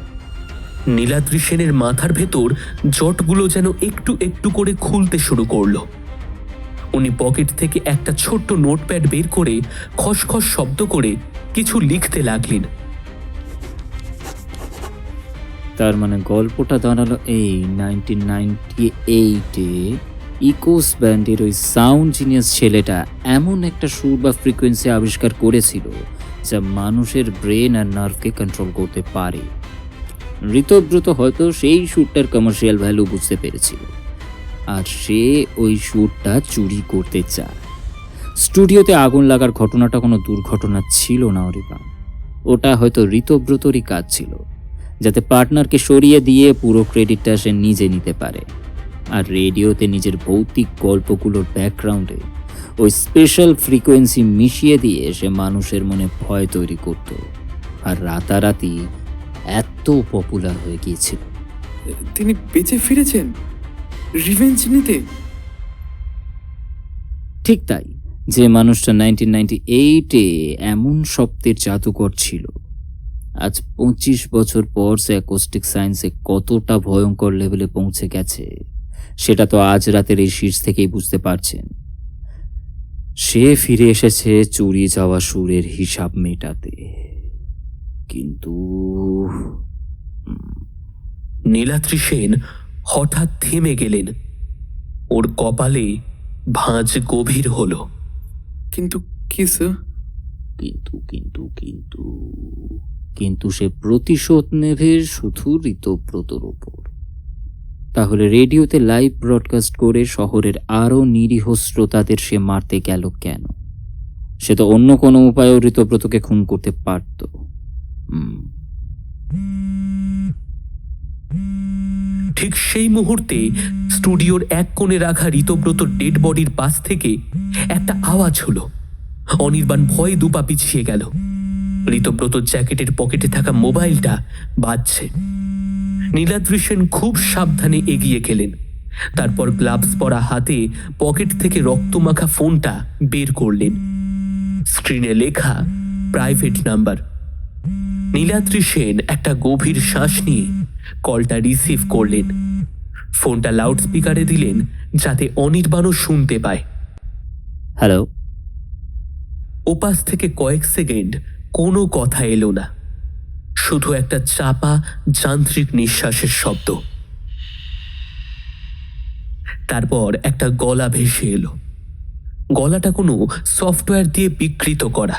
নীলাদ্রি সেনের মাথার ভেতর জটগুলো যেন একটু একটু করে খুলতে শুরু করলো। উনি পকেট থেকে একটা ছোট্ট নোটপ্যাড বের করে খসখস শব্দ করে কিছু লিখতে লাগলেন। তার মানে গল্পটা দাঁড়ালো এই 1998-এ ইকোস ব্যান্ডের ওই সাউন্ড জিনিয়াস ছেলেটা এমন একটা সুর বা ফ্রিকোয়েন্সি আবিষ্কার করেছিল যা মানুষের ব্রেন আর নার্ভকে কন্ট্রোল করতে পারে। ঋতব্রত হয়তো সেই সুরটার কমার্শিয়াল ভ্যালু বুঝতে পেরেছিল, আর সে ওই সুরটা চুরি করতে চায়। স্টুডিওতে আগুন লাগার ঘটনাটা কোনো দুর্ঘটনা ছিল না অরিবান, ওটা হয়তো ঋতব্রতরই কাজ ছিল, যাতে পার্টনারকে সরিয়ে দিয়ে পুরো ক্রেডিটটা সে নিজে নিতে পারে। আর রেডিওতে নিজের ভৌতিক গল্পগুলোর ব্যাকগ্রাউন্ডে ওই স্পেশাল ফ্রিকোয়েন্সি মিশিয়ে দিয়ে সে মানুষের মনে ভয় তৈরি করত, আর রাতারাতি এত পপুলার হয়ে গিয়েছিল। তিনি বেঁচে ফিরেছেন রিভেঞ্জ নিতে। ঠিক তাই, যে মানুষটা 1998-এ এমন শব্দের জাদুকর ছিল, আজ 25 বছর পর সে অ্যাকোস্টিক সায়েন্সে কতটা ভয়ঙ্কর লেভেলে পৌঁছে গেছে সেটা তো আজ রাতের এই শীর্ষ থেকেই বুঝতে পারছেন। সে ফিরে এসেছে চুরি যাওয়া সুরের হিসাব মেটাতে। কিন্তু নীলাদ্রি সেন হঠাৎ থেমে গেলেন। ওর কপালে ভাঁজ গভীর হলো। কিন্তু কি স্যার? কিন্তু কিন্তু কিন্তু কিন্তু সে প্রতিশোধ নেবে শুধু ঋতব্রতর ওপর। তাহলে রেডিওতে লাইভ ব্রডকাস্ট করে শহরের আরো নিরীহ শ্রোতাদের সে মারতে গেল কেন? সে তো অন্য কোনো উপায়েও ঋতব্রতকে খুন করতে পারত। ঠিক সেই মুহূর্তে স্টুডিওর এক কোণে রাখা ঋতব্রতর ডেড বডির পাশ থেকে একটা আওয়াজ হলো। অনির্বাণ ভয়ে দুপা পিছিয়ে গেল। ঋতব্রতর জ্যাকেটের পকেটে থাকা মোবাইলটা বাজছে। নীলাদ্রি সেন খুব সাবধানে এগিয়ে গেলেন। তারপর গ্লাভস পরা হাতে পকেট থেকে রক্তমাখা ফোনটা বের করলেন। স্ক্রিনে লেখা প্রাইভেট নাম্বার। নীলাদ্রি সেন একটা গভীর শ্বাস নিয়ে কলটা রিসিভ করলেন। ফোনটা লাউড স্পিকারে দিলেন যাতে অনির্বাণও শুনতে পায়। হ্যালো? ওপাশ থেকে কয়েক সেকেন্ড কোনো কথা এলো না, শুধু একটা চাপা যান্ত্রিক নিঃশ্বাসের শব্দ। তারপর একটা গলা ভেসে এলো। গলাটা কোনো সফটওয়্যার দিয়ে বিকৃত করা,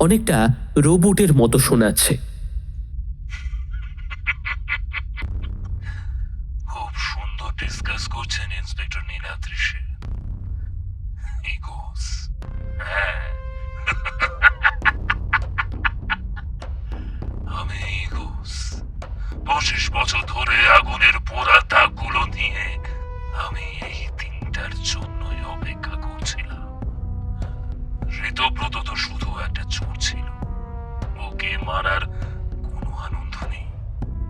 অনেকটা রোবটের মতো শোনাচ্ছে। খুব সুন্দর ডিসকাস করছেন ইন্সপেক্টর নীলাদ্রি সেন। ইগোস, হ্যাঁ। আমি ইগোস। 25 বছর ধরে আগুনের পোড়া দাগগুলো নিয়ে আমি এই দিনটার জন্যই অপেক্ষা করছিলাম। ঋতব্রত তো শুধু একটা চোর ছিল, ওকে মারার কোনো আনন্দ নেই।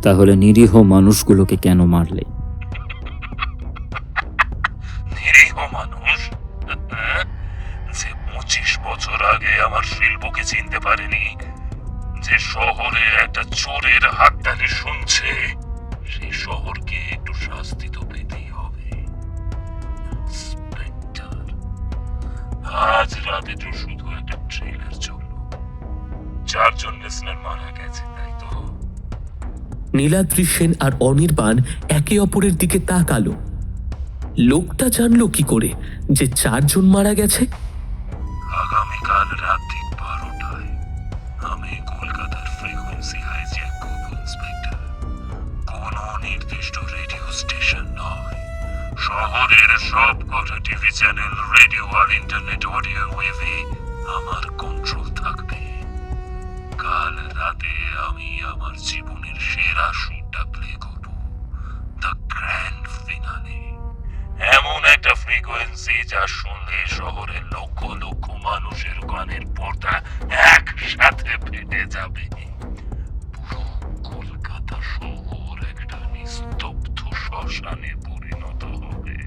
তাহলে নিরীহ মানুষগুলোকে কেন মারলে? নিরীহ মানুষ যে 25 বছর আগে আমার শিল্পকে চিনতে পারেনি, যে শহরে একটা চোরের হাততালি শুনছে, সেই শহরকে একটু শাস্তি তো পেতেই হবে। ইন্সপেক্টর, আজ রাতে তো শুধু একটা ট্রেলার চললো, 4 জন লিসনার মারা গেছে, তাই তো? নীলাদ্রি সেন আর অনির্বাণ একে অপরের দিকে তাকালো। লোকটা জানলো কি করে যে 4 জন মারা গেছে? আগামীকাল রাত ঠিক 12টায় আমি কলকাতার ফ্রিকোয়েন্সি হাইজ্যাক করব ইন্সপেক্টর। কোন নির্দিষ্ট রেডিও স্টেশন নয়, শহরের সব কটা টিভি চ্যানেল, রেডিও আর ইন্টারনেট অডিও ওয়েভে আমার কন্ট্রোল থাকবে। কাল রাতে আমি আমার জীবনের সেরা শুটটা প্লে করব, দ্য গ্র্যান্ড ফিনালে। এমন একটা ফ্রিকোয়েন্সি যা শুনলে শহরের লক্ষ লক্ষ মানুষের কানের পর্দা একসাথে ফেটে যাবে। পুরো কলকাতা শহর একটা নিস্তব্ধ শ্মশানে পরিণত হবে।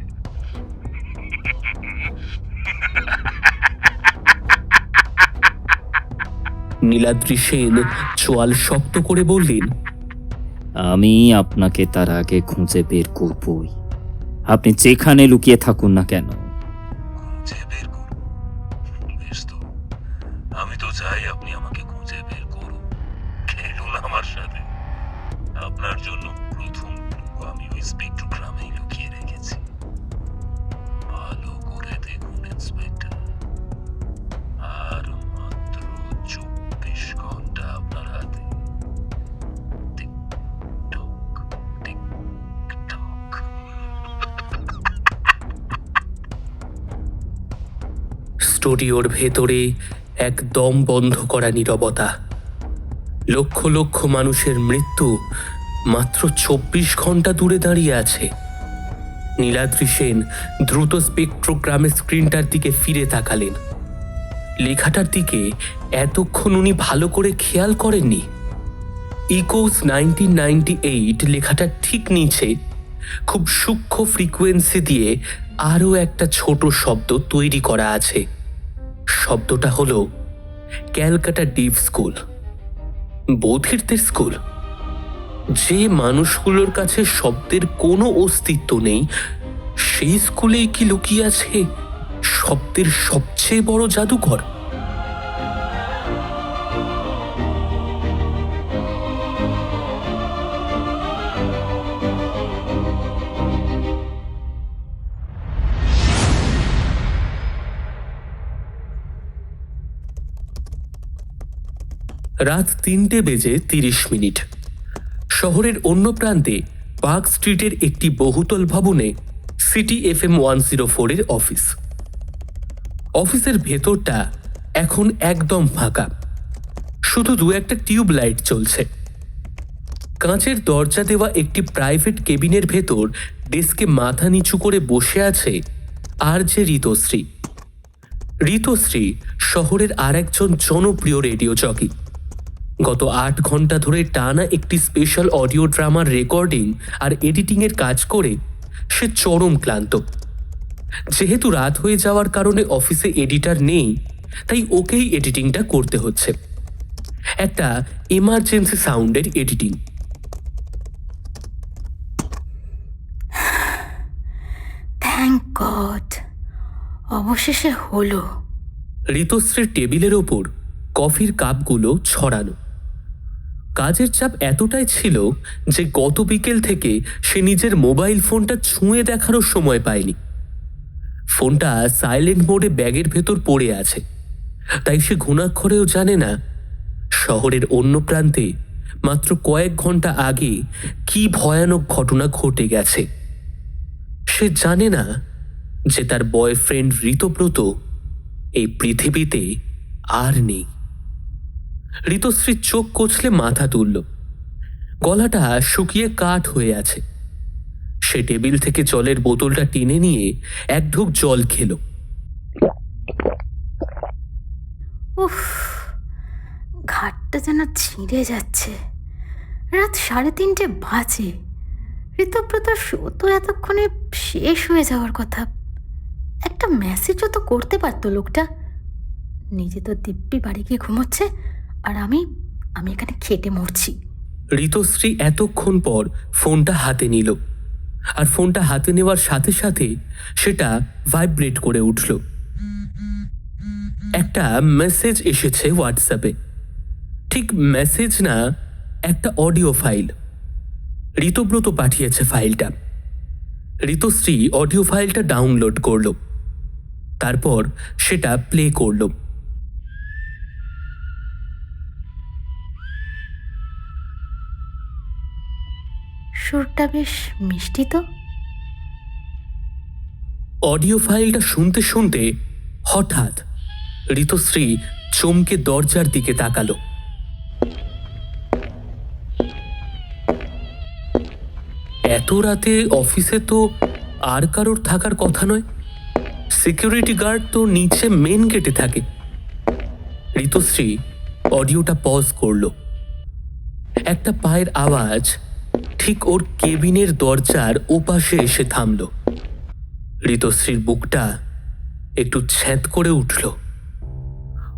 নীলাদ্রি সেন চোয়াল শক্ত করে বললেন, আমি আপনাকে তার আগে খুঁজে বের করবই, আপনি যেখানে লুকিয়ে থাকুন না কেন। খুঁজে বের করব? বেশ তো, আমি তো চাই আপনি আমাকে খুঁজে বের করুন, খেলুন আমার সাথে। আপনার জন্য প্রথম ক্লু আমি ওই স্পেকট্রোগ্রামেই লুকিয়ে রেখেছি। ভালো করে দেখুন ইন্সপেক্টর। আর মাত্র 24 ঘন্টা আপনার হাতে। TikTok, TikTok. স্টুডিওর ভেতরে একদম বন্ধ করা নীরবতা। লক্ষ লক্ষ মানুষের মৃত্যু মাত্র 24 ঘন্টা দূরে দাঁড়িয়ে আছে। নীলাদ্রি সেন দ্রুত স্পেকট্রোগ্রামের স্ক্রিনটার দিকে ফিরে তাকালেন। লেখাটার দিকে এতক্ষণ উনি ভালো করে খেয়াল করেননি। ইকোস 1998 লেখাটার ঠিক নিচে খুব সূক্ষ্ম ফ্রিকোয়েন্সি দিয়ে আরও একটা ছোট শব্দ তৈরি করা আছে। শব্দটা হলো ক্যালকাটা ডিপ স্কুল, বধিরদের স্কুল। যে মানুষগুলোর কাছে শব্দের কোনো অস্তিত্ব নেই, সেই স্কুলেই কি লুকিয়ে আছে শব্দের সবচেয়ে বড় জাদুঘর? রাত 3:30। শহরের অন্য প্রান্তে পার্ক স্ট্রিটের একটি বহুতল ভবনে সিটি FM 104 এর অফিস। অফিসের ভেতরটা এখন একদম ফাঁকা, শুধু 2-1টা টিউব লাইট জ্বলছে। কাঁচের দরজা দেওয়া একটি প্রাইভেট কেবিনের ভেতর ডেস্কে মাথা নিচু করে বসে আছে RJ ঋতুশ্রী। ঋতুশ্রী শহরের আরেকজন জনপ্রিয় রেডিও জকি। গত 8 ঘন্টা ধরে টানা একটি স্পেশাল অডিও ড্রামার রেকর্ডিং আর এডিটিংয়ের কাজ করে সে চরম ক্লান্ত। যেহেতু রাত হয়ে যাওয়ার কারণে অফিসে এডিটর নেই, তাই ওকেই এডিটিংটা করতে হচ্ছে। একটা এমার্জেন্সি সাউন্ডের এডিটিং। থ্যাংক গড, অবশেষে হলো। ঋতুশ্রীর টেবিলের ওপর কফির কাপগুলো ছড়ানো। কাজের চাপ এতটাই ছিল যে গত বিকেল থেকে সে নিজের মোবাইল ফোনটা ছুঁয়ে দেখারও সময় পায়নি। ফোনটা সাইলেন্ট মোডে ব্যাগের ভেতর পড়ে আছে, তাই সে ঘুণাক্ষরেও জানে না শহরের অন্য প্রান্তে মাত্র কয়েক ঘন্টা আগে কি ভয়ানক ঘটনা ঘটে গেছে। সে জানে না যে তার বয়ফ্রেন্ড ঋতব্রত এই পৃথিবীতে আর নেই। ঋতুশ্রীর চোখ কচলে মাথা তুলল। গলাটা শুকিয়ে কাঠ হয়ে আছে। সে টেবিল থেকে জলের বোতলটা টেনে নিয়ে এক ঢোক জল খেল। উফ, ঘাটটা যেন ছিঁড়ে যাচ্ছে। রাত 3:30 বাজে। ঋতব্রত শো তো এতক্ষণে শেষ হয়ে যাওয়ার কথা। একটা মেসেজও তো করতে পারতো লোকটা। নিজে তো দিব্যি বাড়ি গিয়ে ঘুমোচ্ছে, আর আমি এখানে খেটে মরছি। ঋতুশ্রী এতক্ষণ পর ফোনটা হাতে নিল, আর ফোনটা হাতে নেওয়ার সাথে সাথে সেটা ভাইব্রেট করে উঠল। একটা মেসেজ এসেছে হোয়াটসঅ্যাপে। ঠিক মেসেজ না, একটা অডিও ফাইল। ঋতব্রত পাঠিয়েছে ফাইলটা। ঋতুশ্রী অডিও ফাইলটা ডাউনলোড করল, তারপর সেটা প্লে করল। সুরটা বেশ মিষ্টি তো। অডিও ফাইলটা শুনতে শুনতে হঠাৎ ঋতুশ্রী চমকে দরজার দিকে তাকালো। এত রাতে অফিসে তো আর কারোর থাকার কথা নয়। সিকিউরিটি গার্ড তো নিচে মেন গেটে থাকে। ঋতুশ্রী অডিওটা পজ করলো। একটা পায়ের আওয়াজ ঠিক ওর কেবিনের দরজার ওপাশে এসে থামল। ঋতুশ্রীর বুকটা একটু ছ্যাঁত করে উঠল।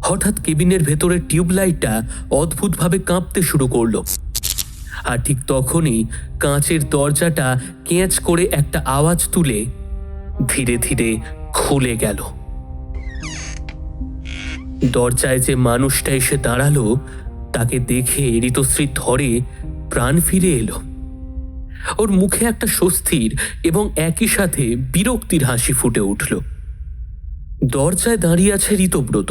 হঠাৎ কেবিনের ভেতরের টিউবলাইটটা অদ্ভুতভাবে কাঁপতে শুরু করলো, আর ঠিক তখনই কাঁচের দরজাটা কেঁচ করে একটা আওয়াজ তুলে ধীরে ধীরে খুলে গেল। দরজায় যে মানুষটা এসে দাঁড়ালো তাকে দেখে ঋতুশ্রীর ধরে প্রাণ ফিরে এলো। ওর মুখে একটা স্বস্তির এবং একই সাথে বিরক্তির হাসি ফুটে উঠল। দরজায় দাঁড়িয়ে আছে ঋতব্রত।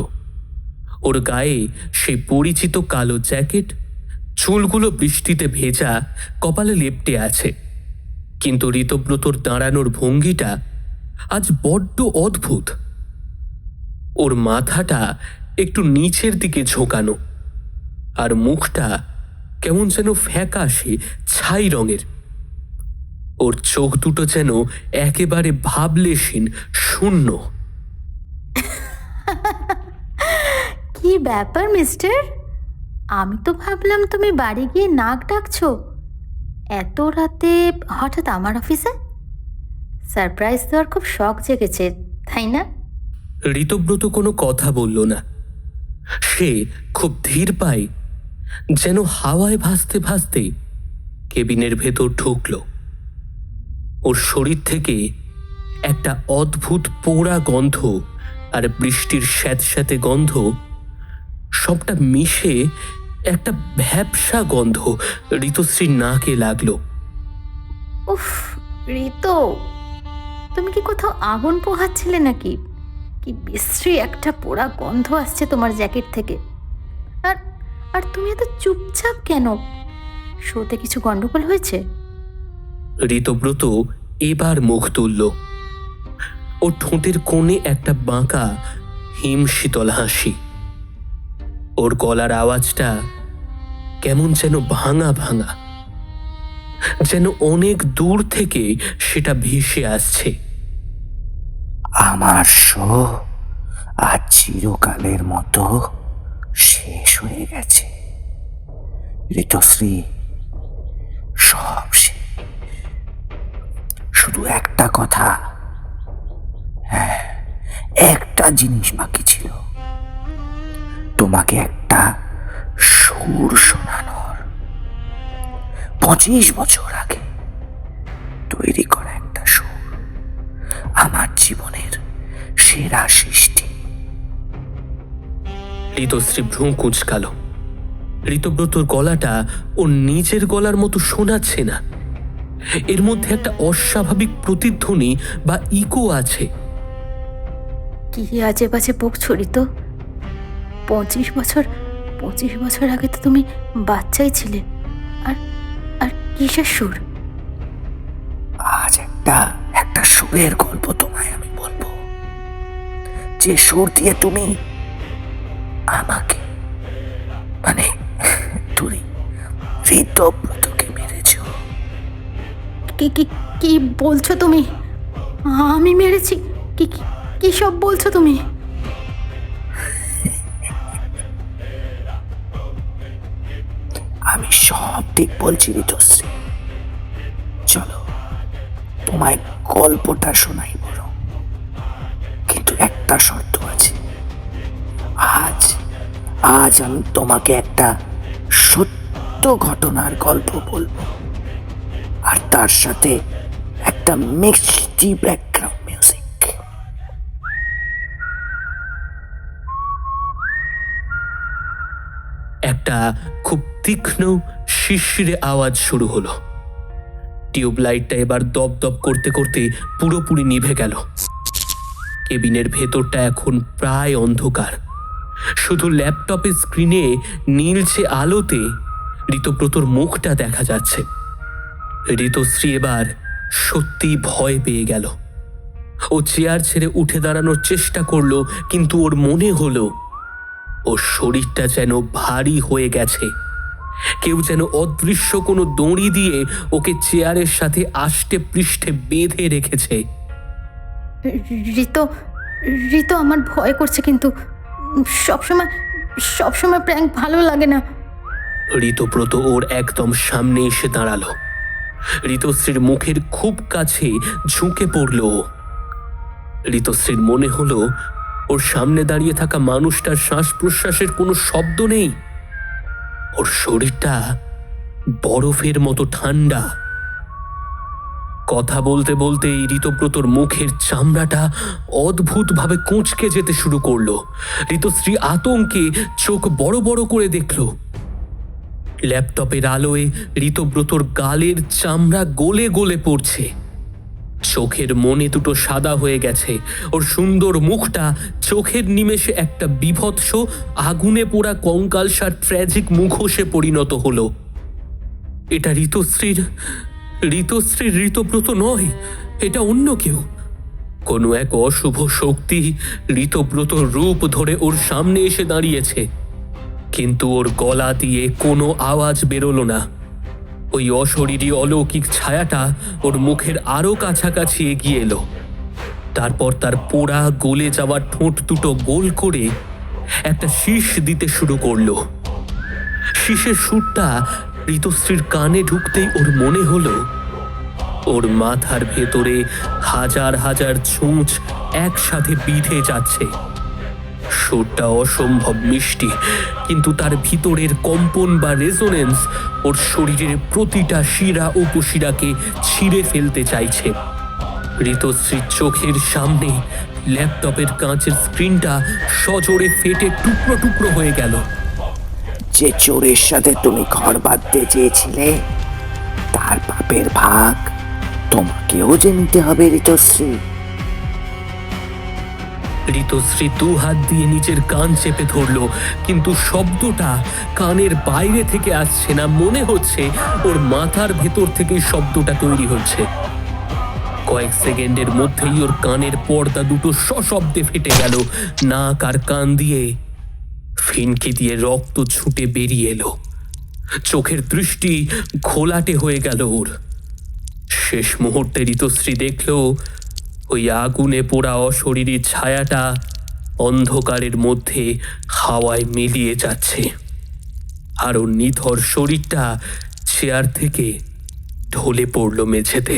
ওর গায়ে সেই পরিচিত কালো জ্যাকেট, চুলগুলো বৃষ্টিতে ভেজা, কপালে লেপ্টে আছে। কিন্তু ঋতব্রতর দাঁড়ানোর ভঙ্গিটা আজ বড্ড অদ্ভুত। ওর মাথাটা একটু নিচের দিকে ঝোঁকানো, আর মুখটা কেমন যেন ফ্যাকাশে ছাই রঙের। ওর চোখ দুটো যেন একেবারে ভাবলেশীন, শূন্য। কি ব্যাপার মিস্টার? আমি তো ভাবলাম তুমি বাড়ি গিয়ে নাক ডাকছো। এত রাতে হঠাৎ আমার অফিসে? সারপ্রাইজ দেওয়ার খুব শখ জেগেছে, তাই না? ঋতব্রত কোনো কথা বলল না। সে খুব ধীর পায়ে যেন হাওয়ায় ভাসতে ভাসতে কেবিনের ভেতর ঢুকল। ওর শরীর থেকে একটা অদ্ভুত পোড়া গন্ধ আর বৃষ্টির স্যাঁতস্যাঁতে গন্ধ সবটা মিশে একটা ভ্যাপসা গন্ধ ঋতুশ্রীর নাকে লাগলো। উফ ঋতো, তুমি কি কোথাও আগুন পোহাচ্ছিলে নাকি? কি বিশ্রী একটা পোড়া গন্ধ আসছে তোমার জ্যাকেট থেকে। আর আর তুমি এত চুপচাপ কেন? শোতে কিছু গন্ডগোল হয়েছে? ঋতব্রত এবার মুখ তুলল। ওর ঠোঁটের কোণে একটা বাঁকা হিমশীতল হাসি। ওর গলার আওয়াজটা কেমন যেন ভাঙা ভাঙা, যেন অনেক দূর থেকে সেটা ভেসে আসছে। আমার শো আজ চিরকালের মতো শেষ হয়ে গেছে ঋতুশ্রী, সব শেষ। শুধু একটা কথা, হ্যাঁ, একটা জিনিস বাকি ছিল, তোমাকে একটা সুর শোনানোর। 25 বছর আগে তৈরি করা একটা সুর, আমার জীবনের সেরা সৃষ্টি। ঋতশ্রী ভ্রু কুঁচকাল। ঋতব্রতর গলাটা ওর নিজের গলার মতো শোনাচ্ছে না। এর মধ্যে একটা অস্বাভাবিক প্রতিধ্বনি বা ইকো আছে। কি আজে বাজে বকছো ঋতু? 25 বছর আগে তো তুমি বাচ্চাই ছিলে। আর আর কিসের সুর? আজ একটা সুরের গল্প তোমায় আমি বলবো, যে সুর দিয়ে তুমি আমাকে, মানে তুমি ঋতব্রতকে মেরেছ। কি কি কি বলছো তুমি? আমি মেরেছি? কি কি কি সব বলছো তুমি? আমি সব ঠিক বলছি ঋতশ্রী। চলো তোমায় গল্পটা শোনাই বলো, কিন্তু একটা শর্ত আছে। আজ আমি তোমাকে একটা সত্য ঘটনার গল্প বলবো, আর তার সাথে একটা মিষ্টি ব্যাকগ্রাউন্ড মিউজিক। একটা খুব তীক্ষ্ণ শিরশিরে আওয়াজ শুরু হলো। টিউবলাইটটা এবার দপদপ করতে করতে পুরোপুরি নিভে গেল। কেবিনের ভেতরটা এখন প্রায় অন্ধকার। শুধু ল্যাপটপের স্ক্রিনে নীলচে আলোতে ঋতব্রতর মুখটা দেখা যাচ্ছে। ঋতশ্রী এবার সত্যি ভয় পেয়ে গেল। ও চেয়ার ছেড়ে উঠে দাঁড়ানোর চেষ্টা করলো, কিন্তু ওর মনে হলো ওর শরীরটা যেন ভারী হয়ে গেছে। কেউ যেন অদৃশ্য কোনো দড়ি দিয়ে ওকে চেয়ারের সাথে আষ্টে পৃষ্ঠে বেঁধে রেখেছে। ঋতু আমার ভয় করছে, কিন্তু সবসময় প্র্যাঙ্ক ভালো লাগে না। ঋতব্রত ওর একদম সামনে এসে দাঁড়ালো। ঋতশ্রীর মুখের খুব কাছে ঝুঁকে পড়ল। ঋতশ্রীর মনে হলো ওর সামনে দাঁড়িয়ে থাকা মানুষটার শ্বাস প্রশ্বাসের কোনো শব্দ নেই। ওর শরীরটা বরফের মতো ঠান্ডা। কথা বলতে বলতেই ঋতব্রতর মুখের চামড়াটা অদ্ভুতভাবে কুঁচকে যেতে শুরু করলো। ঋতশ্রী আতঙ্কে চোখ বড় বড় করে দেখল। ল্যাপটপের আলোয় ঋতব্রতর গালের চামড়া গলে গলে পড়ছে। চোখের মনে দুটো সাদা হয়ে গেছে। ওর সুন্দর মুখটা চোখের নিমেষে একটা বীভৎস আগুনে পোড়া কঙ্কালসার ট্র্যাজিক মুখোশে পরিণত হলো। এটা ঋতশ্রীর ঋতব্রত নয়, এটা অন্য কেউ। কোনো এক অশুভ শক্তি ঋতব্রতর রূপ ধরে ওর সামনে এসে দাঁড়িয়েছে, কিন্তু ওর গলা দিয়ে কোনো আওয়াজ বেরোলো না। ওই অশরীরী অলৌকিক ছায়াটা ওর মুখের আরো কাছাকাছি এগিয়ে এলো। তারপর তার পোড়া গলে যাওয়া ঠোঁট দুটো গোল করে একটা শীষ দিতে শুরু করলো। শীষের সুরটা ঋতশ্রীর কানে ঢুকতেই ওর মনে হলো ওর মাথার ভেতরে হাজার হাজার ছুঁচ একসাথে বিঁধে যাচ্ছে। সুরটা অসম্ভব মিষ্টি, কিন্তু তার ভিতরের কম্পন বা রেজোনেন্স ওর শরীরের প্রতিটা শিরা উপশিরাকে ছিঁড়ে ফেলতে চাইছে। ঋতশ্রীর চোখের সামনে ল্যাপটপের কাঁচের স্ক্রিনটা সজোরে ফেটে টুকরো টুকরো হয়ে গেল। যে চোরের সাথে তুমি ঘর বাঁধতে চেয়েছিলে, তার পাপের ভাগ তোমাকেও যে নিতে হবে ঋতশ্রী। ঋতশ্রী দু হাত দিয়ে নিজের কান চেপে ধরল, কিন্তু শব্দটা কানের বাইরে থেকে আসছে না। মনে হচ্ছে ওর মাথার ভেতর থেকে শব্দটা তৈরি হচ্ছে। কয়েক সেকেন্ডের মধ্যেই ওর কানের পর্দা দুটো সশব্দে ফেটে গেল। নাক আর কান দিয়ে ফিনকি দিয়ে রক্ত ছুটে বেরিয়ে এলো। চোখের দৃষ্টি ঘোলাটে হয়ে গেল ওর। শেষ মুহূর্তে ঋতশ্রী দেখল ওই আগুনে পোড়া অশরীরী ছায়াটা অন্ধকারের মধ্যে হাওয়ায় মিলিয়ে যাচ্ছে, আর ওর নিথর শরীরটা চেয়ার থেকে ঢলে পড়ল মেঝেতে।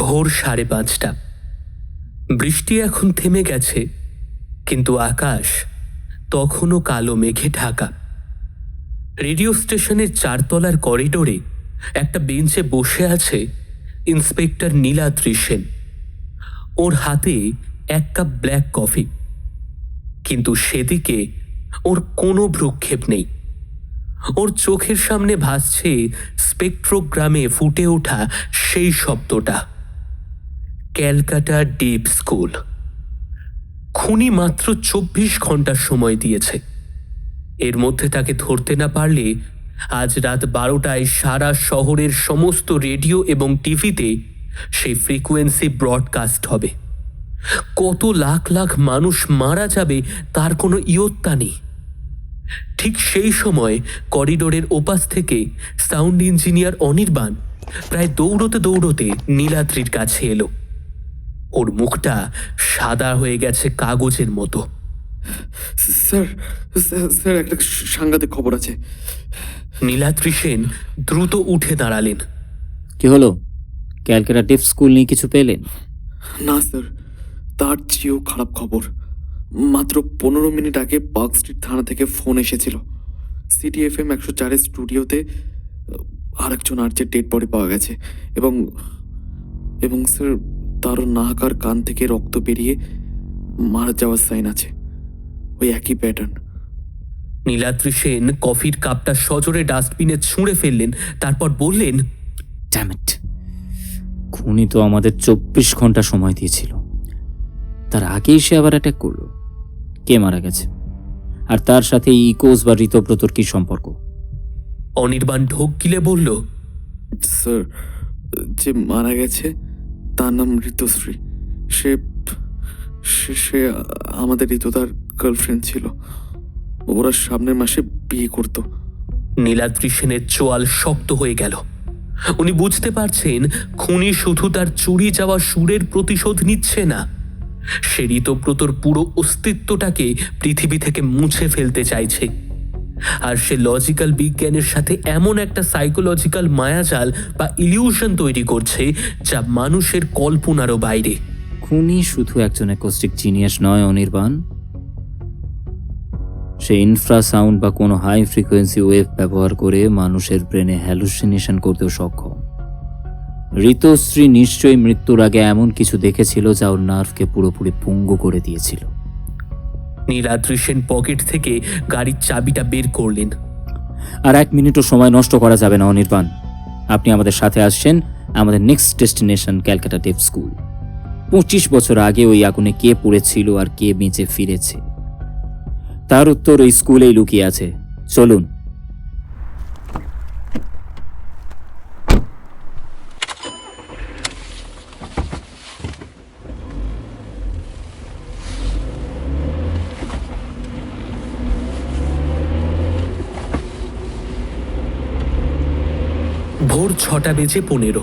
ভোর 5:30। বৃষ্টি এখন থেমে গেছে, কিন্তু আকাশ তখনও কালো মেঘে ঢাকা। রেডিও স্টেশনের 4 তলার করিডোরে একটা বেঞ্চে বসে আছে ইন্সপেক্টর নীলাদ্রি সেন। ওর হাতে 1 কাপ ব্ল্যাক কফি, কিন্তু সেদিকে ওর কোনো ভ্রুক্ষেপ নেই। ওর চোখের সামনে ভাসছে স্পেকট্রোগ্রামে ফুটে ওঠা সেই শব্দটা, ক্যালকাটা ডিপ স্কুল। খুনি মাত্র 24 ঘন্টার সময় দিয়েছে। এর মধ্যে তাকে ধরতে না পারলে আজ রাত 12টায় সারা শহরের সমস্ত রেডিও এবং টিভিতে সেই ফ্রিকোয়েন্সি ব্রডকাস্ট হবে। কত লাখ লাখ মানুষ মারা যাবে তার কোনো ইয়ত্তা নেই। ঠিক সেই সময় করিডোরের ওপাশ থেকে সাউন্ড ইঞ্জিনিয়ার অনির্বাণ প্রায় দৌড়তে দৌড়তে নীলাদ্রির কাছে এলো। ওর মুখটা সাদা হয়ে গেছে কাগজের মতো। স্যার স্যার একটা সাংঘাতিক খবর আছে। নীলাদ্রি সেন দ্রুত উঠে দাঁড়ালেন। কি হলো? ক্যালকাটা ডিপ স্কুল নিয়ে কিছু পেলেন? না স্যার, তার চেয়েও খারাপ খবর। মাত্র 15 মিনিট আগে পার্ক স্ট্রিট থানা থেকে ফোন এসেছিল। CTFM 104 স্টুডিওতে আরেকজন আর্চের ডেড বডি পাওয়া গেছে এবং এবং স্যার তারও নাক আর কান থেকে রক্ত বেরিয়ে মারা যাওয়ার সাইন আছে। ওই একই প্যাটার্ন। নীলাদ্রি সেন কফির কাপটা সজোরে ডাস্টবিনে ছুঁড়ে ফেললেন, তারপর বললেন, ড্যাম ইট! খুনি তো আমাদের 24 ঘন্টা সময় দিয়েছিল, তার আগেই সে আবার অ্যাটাক করলো। কে মারা গেছে? আর তার সাথে ইকোস বা ঋতব্রতর কি সম্পর্ক? অনির্বাণ ঢোক গিলে বলল, স্যার, যে মারা গেছে তার নাম ঋতুশ্রী। সে সে সে আমাদের ঋতুদার গার্লফ্রেন্ড ছিল। ওরা সামনের মাসে বিয়ে করতো। নীলাদ্রি সেনের চোয়াল শক্ত হয়ে গেল। উনি বুঝতে পারছেন খুনি শুধু তার চুরি যাওয়া সুরের প্রতিশোধ নিচ্ছে না, সে ঋতব্রতর পুরো অস্তিত্বটাকে পৃথিবী থেকে মুছে ফেলতে চাইছে। আর সে লজিক্যাল বিজ্ঞানের সাথে এমন একটা সাইকোলজিক্যাল মায়াজাল বা ইলিউশন তৈরি করছে যা মানুষের কল্পনারও বাইরে। খুনি শুধু একজন অ্যাকোস্টিক জিনিয়াস নয় অনির্বাণ, সে ইনফ্রাসাউন্ড বা কোনো হাই ফ্রিকোয়েন্সি ওয়েভ ব্যবহার করে মানুষের ব্রেনে হ্যালুসিনেশন করতেও সক্ষম। ঋতুশ্রী নিশ্চয়ই মৃত্যুর আগে এমন কিছু দেখেছিল যা ওর নার্ভকে পুরোপুরি পঙ্গু করে দিয়েছিল। নীলাদ্রি সেন পকেট থেকে গাড়ির চাবিটা বের করলেন। আর 1 মিনিটও সময় নষ্ট করা যাবে না অনির্বাণ। আপনি আমাদের সাথে আসছেন। আমাদের next destination Calcutta deep school. 25 বছর আগে ওই আগুনে কে পড়েছিল আর কে বেঁচে ফিরেছে, তার উত্তর ওই স্কুলেই লুকিয়ে আছে। চলুন। ভোর 6:15।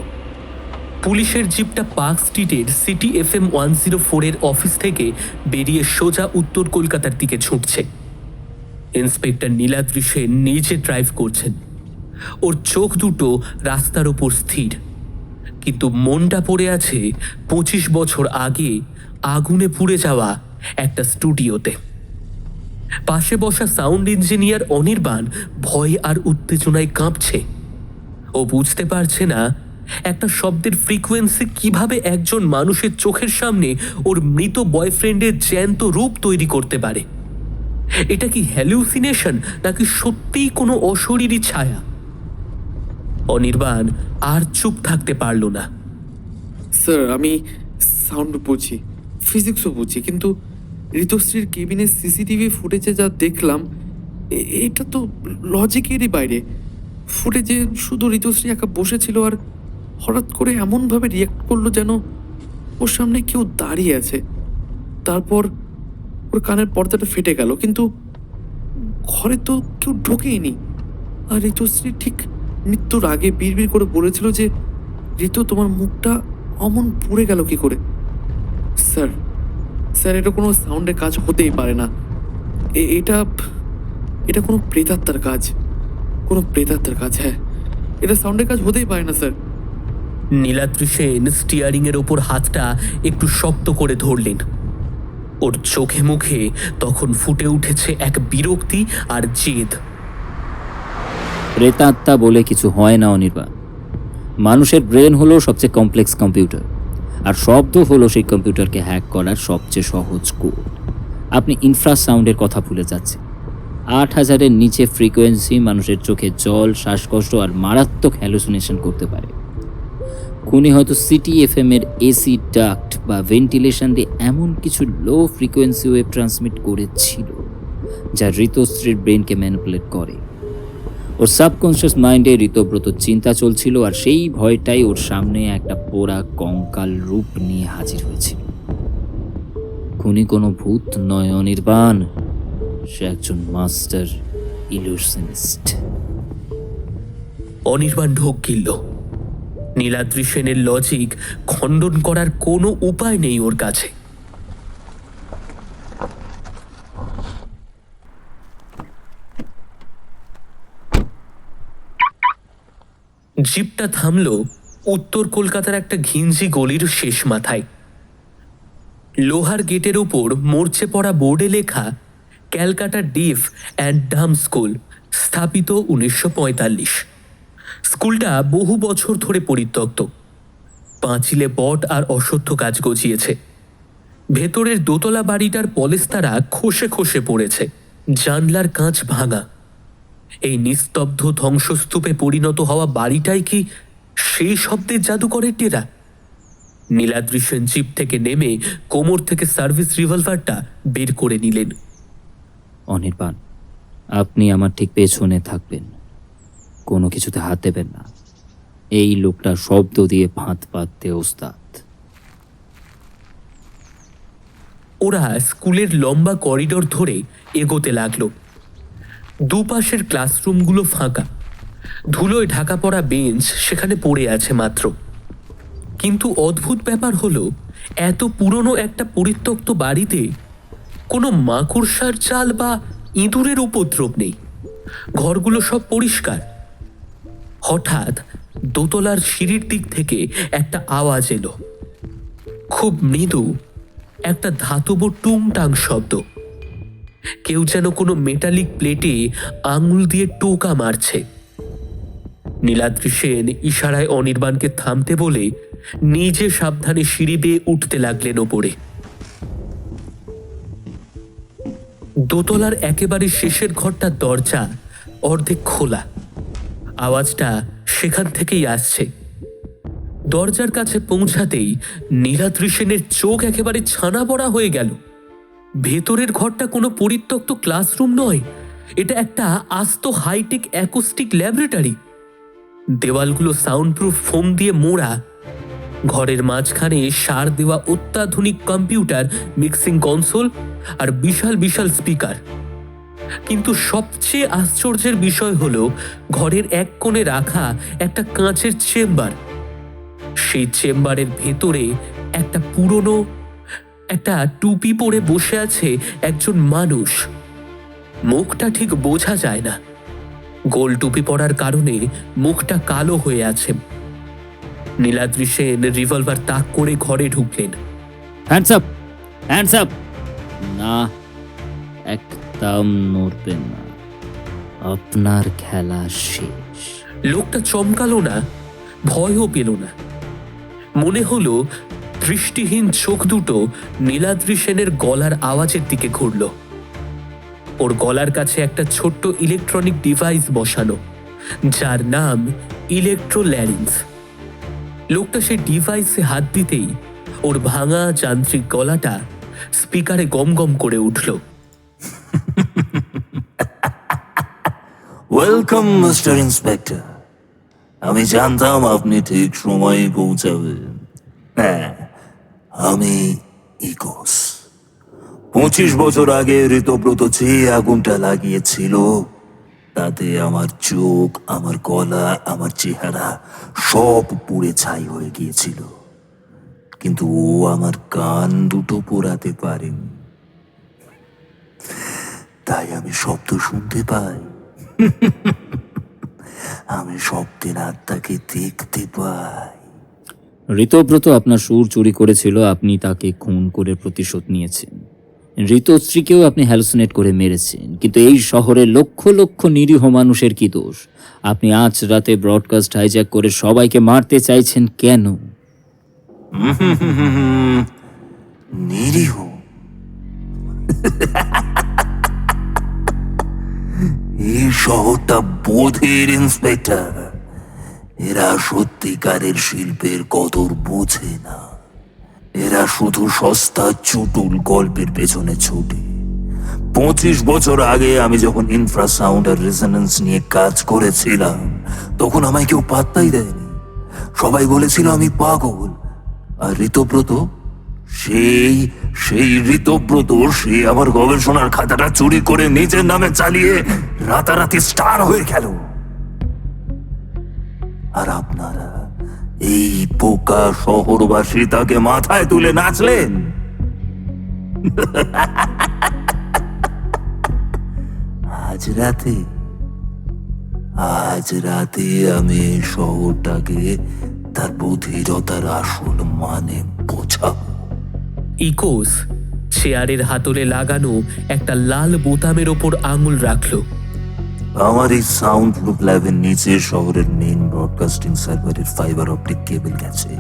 পুলিশের জিপটা পার্ক স্ট্রিটের CTFM 104 এর অফিস থেকে বেরিয়ে সোজা উত্তর কলকাতার দিকে ছুটছে। ইন্সপেক্টর নীলাদ্রি সেন নিজে ড্রাইভ করছেন। ওর চোখ দুটো রাস্তার ওপর স্থির, কিন্তু মনটা পড়ে আছে 25 বছর আগে আগুনে পুড়ে যাওয়া একটা স্টুডিওতে। পাশে বসা সাউন্ড ইঞ্জিনিয়ার অনির্বাণ ভয় আর উত্তেজনায় কাঁপছে। ও বুঝতে পারছে না একটা শব্দের ফ্রিকোয়েন্সি কিভাবে একজন মানুষের চোখের সামনে ওর মৃত বয়ফ্রেন্ডের জ্যান্ত রূপ তৈরি করতে পারে। এটা কি হ্যালুসিনেশন নাকি সত্যিই কোনো অশরীরী ছায়া? অনির্বাণ আর চুপ থাকতে পারল না। স্যার, আমি সাউন্ড বুঝি, ফিজিক্সও বুঝি, কিন্তু ঋতুশ্রীর কেবিনের CCTV ফুটেজে যা দেখলাম এটা তো লজিকেরই বাইরে। ফুটেজে শুধু ঋতুশ্রী একা বসেছিল আর হঠাৎ করে এমনভাবে রিয়াক্ট করলো যেন ওর সামনে কেউ দাঁড়িয়ে আছে। তারপর ওর কানের পর্দাটা ফেটে গেল, কিন্তু ঘরে তো কেউ ঢোকেইনি। আর ঋতুশ্রী ঠিক মৃত্যুর আগে বিড়বিড় করে বলেছিল যে, ঋতু তোমার মুখটা অমন পুড়ে গেল কি করে? স্যার স্যার এটা কোনো সাউন্ডের কাজ হতেই পারে না। এটা এটা কোনো প্রেতাত্মার কাজ, কোনো প্রেতাত্মার কাজ। হ্যাঁ, এটা সাউন্ডের কাজ হতেই পারে না স্যার। নীলাদ্রি সেন স্টিয়ারিং এর ওপর হাতটা একটু শক্ত করে ধরলেন। ওর চোখে মুখে তখন ফুটে উঠেছে এক বিরক্তি আর জেদ। প্রেতাত্মা বলে কিছু হয় না অনির্বাণ। মানুষের ব্রেন হলো সবচেয়ে কমপ্লেক্স কম্পিউটার, আর শব্দ হলো সেই কম্পিউটারকে হ্যাক করার সবচেয়ে সহজ কোড। আপনি ইনফ্রাসাউন্ডের কথা ভুলে যাচ্ছেন। 8000-এর নিচে ফ্রিকোয়েন্সি মানুষের চোখে জল, শ্বাসকষ্ট আর মারাত্মক হ্যালুসিনেশন করতে পারে। খুনি হয়তো সিটি এফএম এর এসি ডাক্ট বা ভেন্টিলেশন দিয়ে এমন কিছু লো ফ্রিকোয়েন্সি ওয়েভ ট্রান্সমিট করেছিল যা ঋতুশ্রীর ব্রেনকে ম্যানিপুলেট করে। ওর সাবকনশিয়াস মাইন্ডে ঋতব্রত চিন্তা চলছিল, আর সেই ভয়টাই ওর সামনে একটা পোড়া কঙ্কাল রূপ নিয়ে হাজির হয়েছিল। খুনি কোনো ভূত নয় অনির্বাণ, সে একজন মাস্টার ইলুশনিস্ট। অনির্বাণ ঢোক গিলল। নীলাদ্রি সেনের লজিক খণ্ডন করার কোনো উপায় নেই ওর কাছে। জিপটা থামল উত্তর কলকাতার একটা ঘিঞ্জি গলির শেষ মাথায়। লোহার গেটের উপর মরচে পড়া বোর্ডে লেখা ক্যালকাটা ডিফ অ্যান্ড ডাম স্কুল, স্থাপিত 1945। স্কুলটা বহু বছর ধরে পরিত্যক্ত। পাঁচিলে বট আর অশ্বত্থ গাছ গজিয়েছে। ভেতরের দোতলা বাড়িটার পলেস্তারা খসে খসে পড়েছে, জানলার কাঁচ ভাঙা। এই নিস্তব্ধ ধ্বংসস্তূপে পরিণত হওয়া বাড়িটাই কি সেই শব্দের জাদুকরের ডেরা? নীলাদ্রি সেন জিপ থেকে নেমে কোমর থেকে সার্ভিস রিভলভারটা বের করে নিলেন। অনির্বাণ, আপনি আমার ঠিক পেছনে থাকবেন, কোনো কিছুতে হাত দেবেন না। এই লোকটা শব্দ দিয়ে ফাঁদ পাততে ওস্তাদ। ওরা স্কুলের লম্বা করিডোর ধরে এগোতে লাগলো। দুপাশের ক্লাসরুমগুলো ফাঁকা, ধুলোয় ঢাকা পড়া বেঞ্চ সেখানে পড়ে আছে মাত্র। কিন্তু অদ্ভুত ব্যাপার হলো, এত পুরনো একটা পরিত্যক্ত বাড়িতে কোনো মাকড়সার চাল বা ইঁদুরের উপদ্রব নেই। ঘরগুলো সব পরিষ্কার। হঠাৎ দোতলার সিঁড়ির দিক থেকে একটা আওয়াজ এলো, খুব মৃদু, একটা ধাতব টুংটাং শব্দ। কেউ যেন কোনো মেটালিক প্লেটে আঙুল দিয়ে টোকা মারছে। নীলাদ্রি সেন ইশারায় অনির্বাণকে থামতে বলে নিজে সাবধানে সিঁড়ি বেয়ে উঠতে লাগলেন ওপরে। দোতলার একেবারে শেষের ঘরটার দরজা অর্ধেক খোলা। আওয়াজটা সেখান থেকেই আসছে। দরজার কাছে পৌঁছাতেই নীলাদ্রি সেনের চোখ একেবারে ছানা পড়া হয়ে গেল। ভেতরের ঘরটা কোনো পরিত্যক্ত ক্লাসরুম নয়, এটা একটা আস্ত হাইটেক অ্যাকোস্টিক ল্যাবরেটরি। দেওয়ালগুলো সাউন্ডপ্রুফ ফোম দিয়ে মোড়া। ঘরের মাঝখানে সার দেওয়া অত্যাধুনিক কম্পিউটার, মিক্সিং কনসোল আর বিশাল বিশাল স্পিকার। কিন্তু সবচেয়ে আশ্চর্যের বিষয় হলো ঘরের এক কোণে রাখা একটা কাঁচের চেম্বার। সেই চেম্বারের ভেতরে একটা পুরনো, একটা টুপি পরে বসে আছে একজন মানুষ। মুখটা ঠিক বোঝা যায় না, গোল টুপি পরার কারণে মুখটা কালো হয়ে আছে। নীলাদ্রি সেন রিভলভার তাক করে ঘরে ঢুকলেন। Hands up, hands up. না, একদম নড়বেন না, আপনার খেলা শেষ। লোকটা চমকালো না, ভয়ও পেল না। মনে হলো দৃষ্টিহীন চোখ দুটো নীলাদ্রি সেনের গলার আওয়াজের দিকে ঘুরল। ওর গলার কাছে একটা ছোট্ট ইলেকট্রনিক ডিভাইস বসানো, যার নাম ইলেকট্রোল্যারিংস। লোকটা সেই ডিভাইসে হাত দিতেই ওর ভাঙা যান্ত্রিক গলাটা স্পিকারে গম গম করে উঠল। ওয়েলকাম মিস্টার ইন্সপেক্টর, আমি জানতাম আপনি ঠিক সময়ে পৌঁছাবেন। হ্যাঁ, আমি ইকোস। 25 বছর আগে ঋতব্রত যে আগুনটা লাগিয়েছিল, তাতে আমার চোখ, আমার গলা, আমার চেহারা সব পুড়ে ছাই হয়ে গিয়েছিল। কিন্তু ও আমার কান দুটো পোড়াতে পারেনি, তাই আমি শব্দ শুনতে পাই। আমি শব্দের আত্মাকে দেখতে পাই। ঋতব্রত আপনার সুর চুরি করেছিল, আপনি তাকে খুন করে প্রতিশোধ নিয়েছেন। ঋতুশ্রীকেও আপনি হ্যালুসিনেট করে মেরেছেন, কিন্তু এই শহরে লক্ষ লক্ষ নিরীহ মানুষের কি দোষ? আপনি আজ রাতে ব্রডকাস্ট হাইজ্যাক করে সবাইকে মারতে চাইছেন কেন? নিরীহ? এই শহরটা বোধের ইন্সপেক্টর। এরা সত্যিকারের শিল্পের কদর বোঝে না। এরা শুধু সস্তা চুটুল গল্পের পেছনে ছুটে। 25 বছর আগে আমি যখন ইনফ্রাসাউন্ড আর রেজোন্যান্স নিয়ে কাজ করেছিলাম, তখন আমায় কেউ পাত্তাই দেয়নি। সবাই বলেছিল আমি পাগল। আর ঋতব্রত, সেই ঋতব্রত, সে আমার গবেষণার খাতাটা চুরি করে নিজের নামে চালিয়ে রাতারাতি স্টার হয়ে গেল। আর আপনারা এই পোকা শহরবাসী তাকে মাথায় তুলে নাচলেন। আজ রাতে আমি এই শহরটাকে তার বধিরতার আসল মানে বোঝাবো। ইকোস চেয়ারের হাতলে লাগানো একটা লাল বোতামের ওপর আঙুল রাখলো। আমার এই সাউন্ড প্রুফ ল্যাবের নিচে শহরের মেইন ব্রডকাস্টিং সার্ভারের ফাইবার অপটিক কেবল গেছে।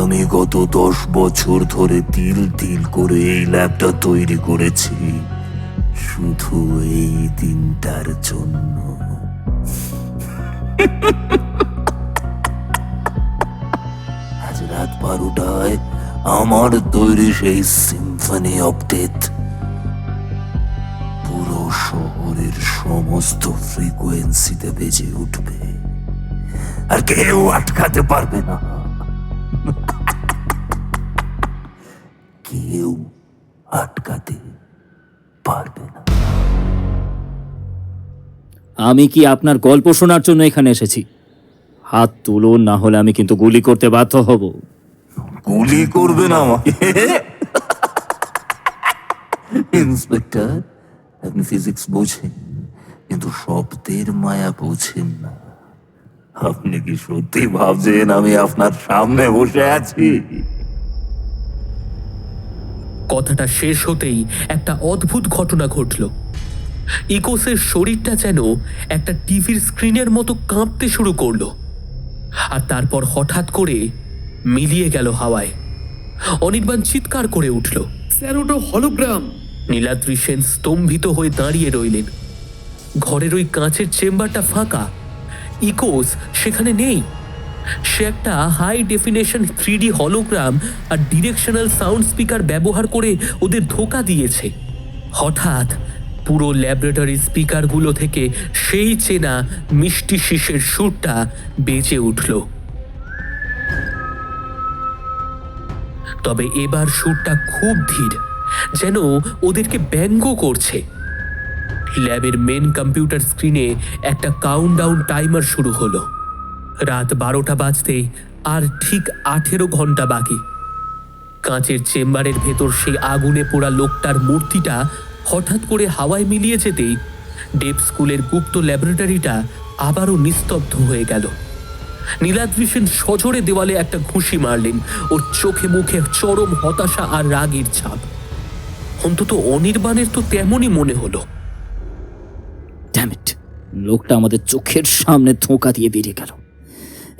আমি গত 10 বছর ধরে তিল তিল করে এই ল্যাবটা তৈরি করেছি, শুধু এই দিনটার জন্য। আজ রাত 12টায় আমার তৈরি সেই সিম্ফনি অফ ডেথ পুরো শহরের সমস্ত ফ্রিকোয়েন্সিতে বেজে উঠবে, আর কেউ আটকাতে পারবে না। কেউ আটকাতে পারবে না। আমি কি আপনার গল্প শোনার জন্য এখানে এসেছি? হাত তুলুন, না হলে আমি কিন্তু গুলি করতে বাধ্য হব। গুলি করবেন আমাকে? ইন্সপেক্টর, আপনি ফিজিক্স বোঝেন, কিন্তু শব্দের মায়া বোঝেন না। আপনি কি সত্যি ভাবছেন আমি আপনার সামনে বসে আছি? কথাটা শেষ হতেই একটা অদ্ভুত ঘটনা ঘটল। ইকোসের শরীরটা যেন একটা টিভির স্ক্রিনের মতো কাঁপতে শুরু করলো, আর তারপর হঠাৎ করে মিলিয়ে গেল হাওয়ায়। অনির্বাণ চিৎকার করে উঠল, স্যার ওটা হলোগ্রাম। নীলাদ্রি সেন স্তম্ভিত হয়ে দাঁড়িয়ে রইলেন। ঘরের ওই কাঁচের চেম্বারটা ফাঁকা, ইকোস সেখানে নেই। সে একটা হাই ডেফিনেশন 3D হলোগ্রাম আর ডিরেকশনাল সাউন্ড স্পিকার ব্যবহার করে ওদের ধোঁকা দিয়েছে। হঠাৎ পুরো ল্যাবরেটরি স্পিকারগুলো থেকে সেই চেনা মিষ্টি শীষের সুরটা বেজে উঠল। তবে এবার সুরটা খুব ধীর, যেন ওদেরকে ব্যঙ্গ করছে। ল্যাবের মেন কম্পিউটার স্ক্রিনে একটা কাউন্টডাউন টাইমার শুরু হলো। রাত 12টা বাজতে আর ঠিক 18 ঘন্টা বাকি। কাঁচের চেম্বারের ভেতর সেই আগুনে পোড়া লোকটার মূর্তিটা হঠাৎ করে হাওয়ায় মিলিয়ে যেতেই ডেপ স্কুলের গুপ্ত ল্যাবরেটরিটা আবারও নিস্তব্ধ হয়ে গেল। নীলাদ্রি সেন সজোরে দেওয়ালে একটা ঘুষি মারলেন। ওর চোখে মুখে চরম হতাশা আর রাগের ছাপ। অন্তত অনির্বাণের তো তেমনই মনে হলো। ড্যাম ইট, লোকটা আমাদের চোখের সামনে ধোঁকা দিয়ে বেরিয়ে গেল।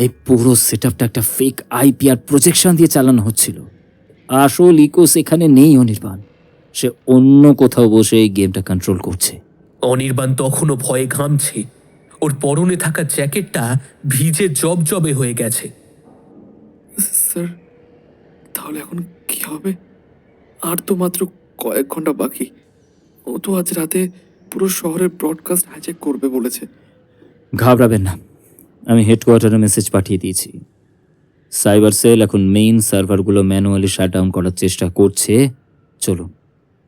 এই পুরো সেটআপটা একটা ফেক আইপিআর প্রজেকশন দিয়ে চালানো হচ্ছিল। আসল ইকোস এখানে নেই অনির্বাণ, সে অন্য কোথাও বসে এই গেমটা কন্ট্রোল করছে। অনির্বাণ তখনও ভয়ে ঘামছে। ওর পরনে থাকা জ্যাকেটটা ভিজে জবজবে হয়ে গেছে। স্যার তাহলে এখন কি হবে? আর তো মাত্র কয়েক ঘন্টা বাকি। ও তো আজ রাতে পুরো শহরের ব্রডকাস্ট হাইজ্যাক করবে বলেছে। ঘাবড়াবেন না, আমি হেডকোয়ার্টারে মেসেজ পাঠিয়ে দিয়েছি। সাইবার সেল এখন মেইন সার্ভারগুলো ম্যানুয়ালি শাটডাউন করার চেষ্টা করছে। চলুন,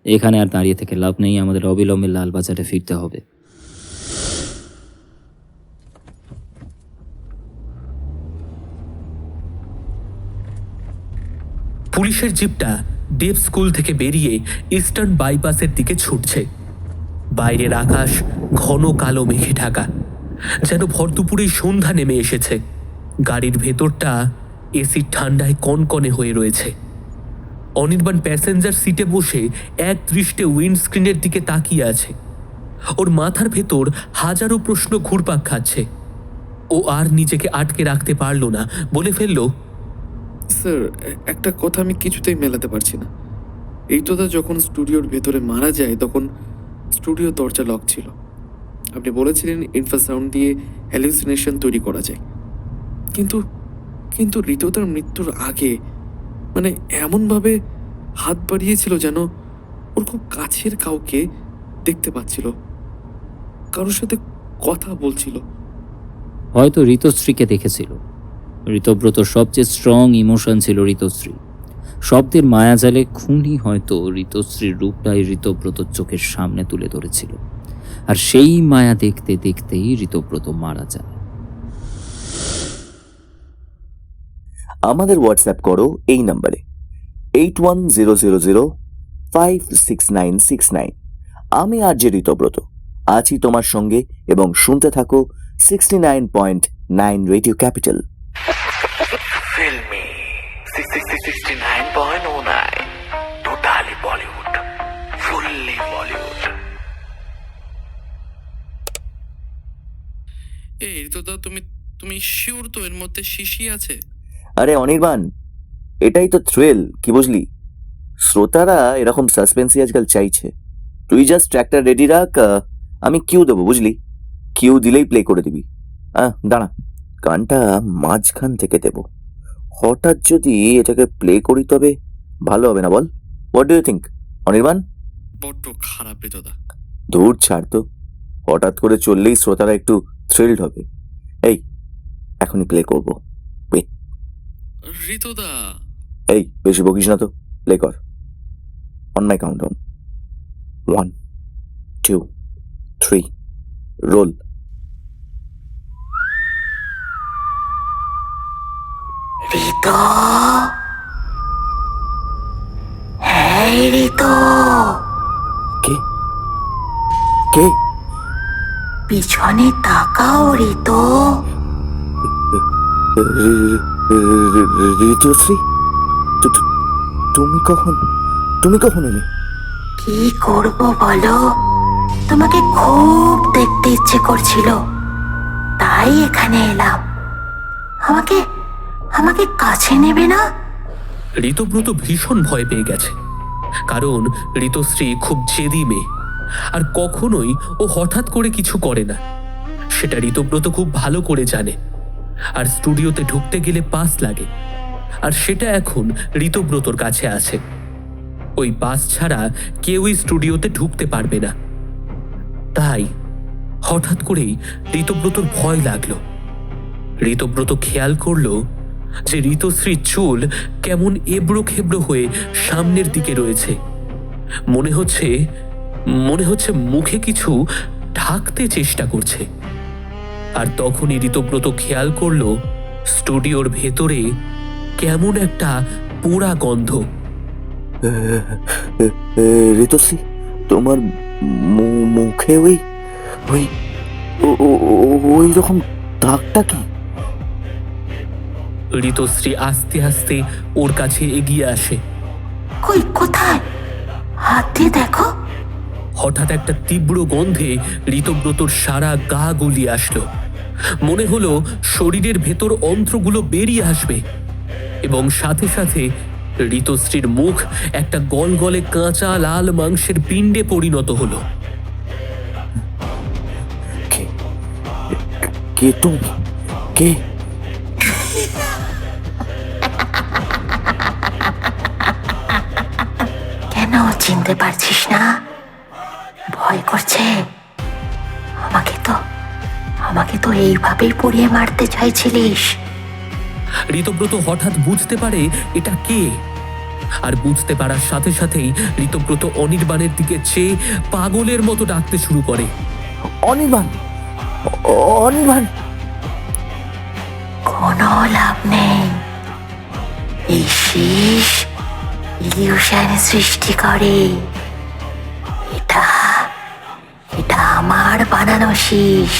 এখানে আর দাঁড়িয়ে থেকে লাভ নেই, আমাদের অবিলম্বে লালবাজারে ফিরতে হবে। পুলিশের জিপটা ডেপ স্কুল থেকে বেরিয়ে ইস্টার্ন বাইপাসের দিকে ছুটছে। বাইরের আকাশ ঘন কালো মেঘে ঢাকা, যেন ভরদুপুরেই সন্ধ্যা নেমে এসেছে। গাড়ির ভেতরটা এসির ঠান্ডায় কনকনে হয়ে রয়েছে। অনির্বাণ প্যাসেঞ্জার সিটে বসে এক দৃষ্টে উইন্ডস্ক্রিনের দিকে তাকিয়ে আছে। ওর মাথার ভেতর হাজারো প্রশ্ন ঘুরপাক খাচ্ছে। ও আর নিজেকে আটকে রাখতে পারল না, বলে ফেলল, স্যার, একটা কথা আমি কিছুতেই মেলাতে পারছি না। ঋতুদা যখন স্টুডিওর ভেতরে মারা যায় তখন স্টুডিও দরজা লক ছিল। আপনি বলেছিলেন ইনফ্রাসাউন্ড দিয়ে হ্যালুসিনেশন তৈরি করা যায়, কিন্তু কিন্তু ঋতুদার মৃত্যুর আগে মানে এমনভাবে হাত বাড়িয়েছিল যেন ওর খুব কাছের কাউকে দেখতে পাচ্ছিল, কারোর সাথে কথা বলছিল। হয়তো ঋতশ্রীকে দেখেছিল। ঋতব্রতর সবচেয়ে স্ট্রং ইমোশন ছিল ঋতশ্রী। শব্দের মায়াজালে খুনি হয়তো ঋতশ্রীর রূপটাই ঋতব্রতর চোখের সামনে তুলে ধরেছিল, আর সেই মায়া দেখতে দেখতেই ঋতব্রত মারা যায়। আমাদের হোয়াটসঅ্যাপ করো এই নাম্বারে 8100056969। আমি আরজে ঋতব্রত আছি তোমার সঙ্গে, এবং শুনতে থাকো 69.9 radio capital. Filmy 69.09 totally Bollywood, fully Bollywood. এই ঋতুদা, তুমি তুমি শিওর তো এর মধ্যে শিশি আছে? আরে অনির্বাণ, এটাই তো থ্রিল, কি বুঝলি? শ্রোতারা এরকম সাসপেন্সই আজকাল চাইছে। তুই জাস্ট ট্র্যাকটা রেডি রাখ, আমি কিউ দেবো, বুঝলি? কিউ দিলেই প্লে করে দিবি। দাঁড়া, গানটা মাঝখান থেকে দেব। হঠাৎ যদি এটাকে প্লে করি তবে ভালো হবে না, বল? What do you think Anirban? বড্ড খারাপ ঋতুদা। ধূর ছাড় তো, হঠাৎ করে চললেই শ্রোতারা একটু থ্রিলড হবে। এই এখনই প্লে করবো। ঋতুদা, এই বেশি বকিস না তো, প্লে কর। On my countdown, 1 2 3 roll. Ritu, হ্যাঁ ঋতু, কে কে? পিছনে তাকাও ঋতু। ঋতুশ্রী, তুমি কখন এলে? কি করব বলো, তোমাকে খুব দেখতে ইচ্ছে করছিল, তাই এখানে এলাম। আমাকে আমাকে কাছে নেবে না? ঋতব্রত ভীষণ ভয় পেয়ে গেছে, কারণ ঋতশ্রী খুব জেদি মেয়ে, আর কখনোই ও হঠাৎ করে কিছু করে না। সেটা ঋতব্রত খুব ভালো করে জানে। আর স্টুডিওতে ঢুকতে গেলে পাস লাগে, আর সেটা এখন ঋতব্রতর কাছে আছে। ওই পাস ছাড়া কেউই স্টুডিওতে ঢুকতে পারবে না। তাই হঠাৎ করেই ঋতব্রতর ভয় লাগলো। ঋতব্রত খেয়াল করলো যে ঋতশ্রীর চুল কেমন এবড়ো খেবড়ো হয়ে সামনের দিকে রয়েছে। মনে হচ্ছে মুখে কিছু ঢাকতে চেষ্টা করছে। আর তখনই ঋতব্রত খেয়াল করলো স্টুডিওর ভেতরে কেমন একটা পোড়া গন্ধ। ঋতুশ্রী, তোমার মুখে ওই ওই ওই রকম দাগটা কি? ঋতশ্রী আস্তে আস্তে ওর কাছে এগিয়ে আসে। কই, কোথায়? হাত দিয়ে দেখো। হঠাৎ একটা তীব্র গন্ধে ঋতব্রতর সারা গা গুলিয়ে আসলো। মনে হলো শরীরের ভেতর অন্ত্রগুলো বেরিয়ে আসবে, এবং সাথে সাথে ঋতশ্রীর মুখ একটা গলগলে কাঁচা লাল মাংসের পিণ্ডে পরিণত হলো। কে তুমি? কে? কেন চিনতে পারছিস না? ভয় করছে? আমাকে তো এইভাবেই পুড়িয়ে মারতে চাইছিলিস। ঋতব্রত হঠাৎ বুঝতে পারে এটা কে, আর বুঝতে পারার সাথে সাথেই ঋতব্রত অনির্বাণের দিকে চেয়ে পাগলের মতো ডাকতে শুরু করে, অনির্বাণ, অনির্বাণ। কোনো লাভ নেই, এই শীষ ইলিউশন সৃষ্টি করে। এটা আমার বানানো শীষ।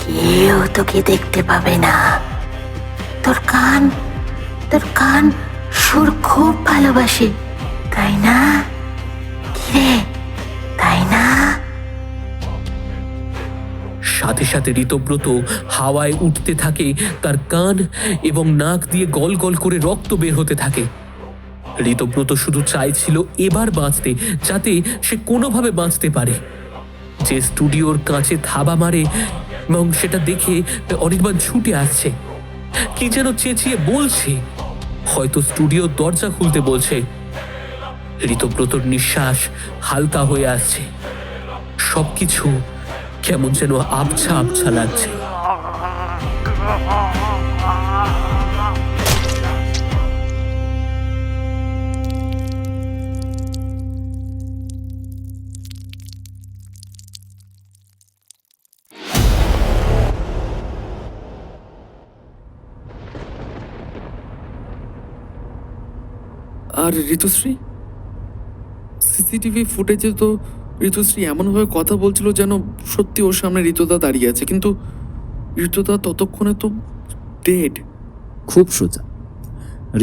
কেউ তোকে দেখতে পাবে না। তোর কান সুর খুব ভালোবাসে, তাই না? কিরে, তাই না? সাথে সাথে ঋতব্রত হাওয়ায় উঠতে থাকে, তার কান এবং নাক দিয়ে গল গল করে রক্ত বের হতে থাকে। ঋতব্রত শুধু চাইছিল এবার বাঁচতে, যাতে সে কোনোভাবে বাঁচতে পারে। যে স্টুডিওর কাঁচে থাবা মারে এবং সেটা দেখে অনির্বাণ ছুটে আসছে, কি যেন চেঁচিয়ে বলছে, হয়তো স্টুডিওর দরজা খুলতে বলছে। ঋতব্রতর নিঃশ্বাস হালকা হয়ে আসছে, সবকিছু কেমন যেন আবছা আবছা লাগছে। আর ঋতুশ্রী, সিসিটিভি ফুটেজে তো ঋতুশ্রী এমনভাবে কথা বলছিল যেন সত্যি ওর সামনে ঋতুদা দাঁড়িয়ে আছে, কিন্তু ঋতুদা ততক্ষণে তো ডেড। খুব সোজা।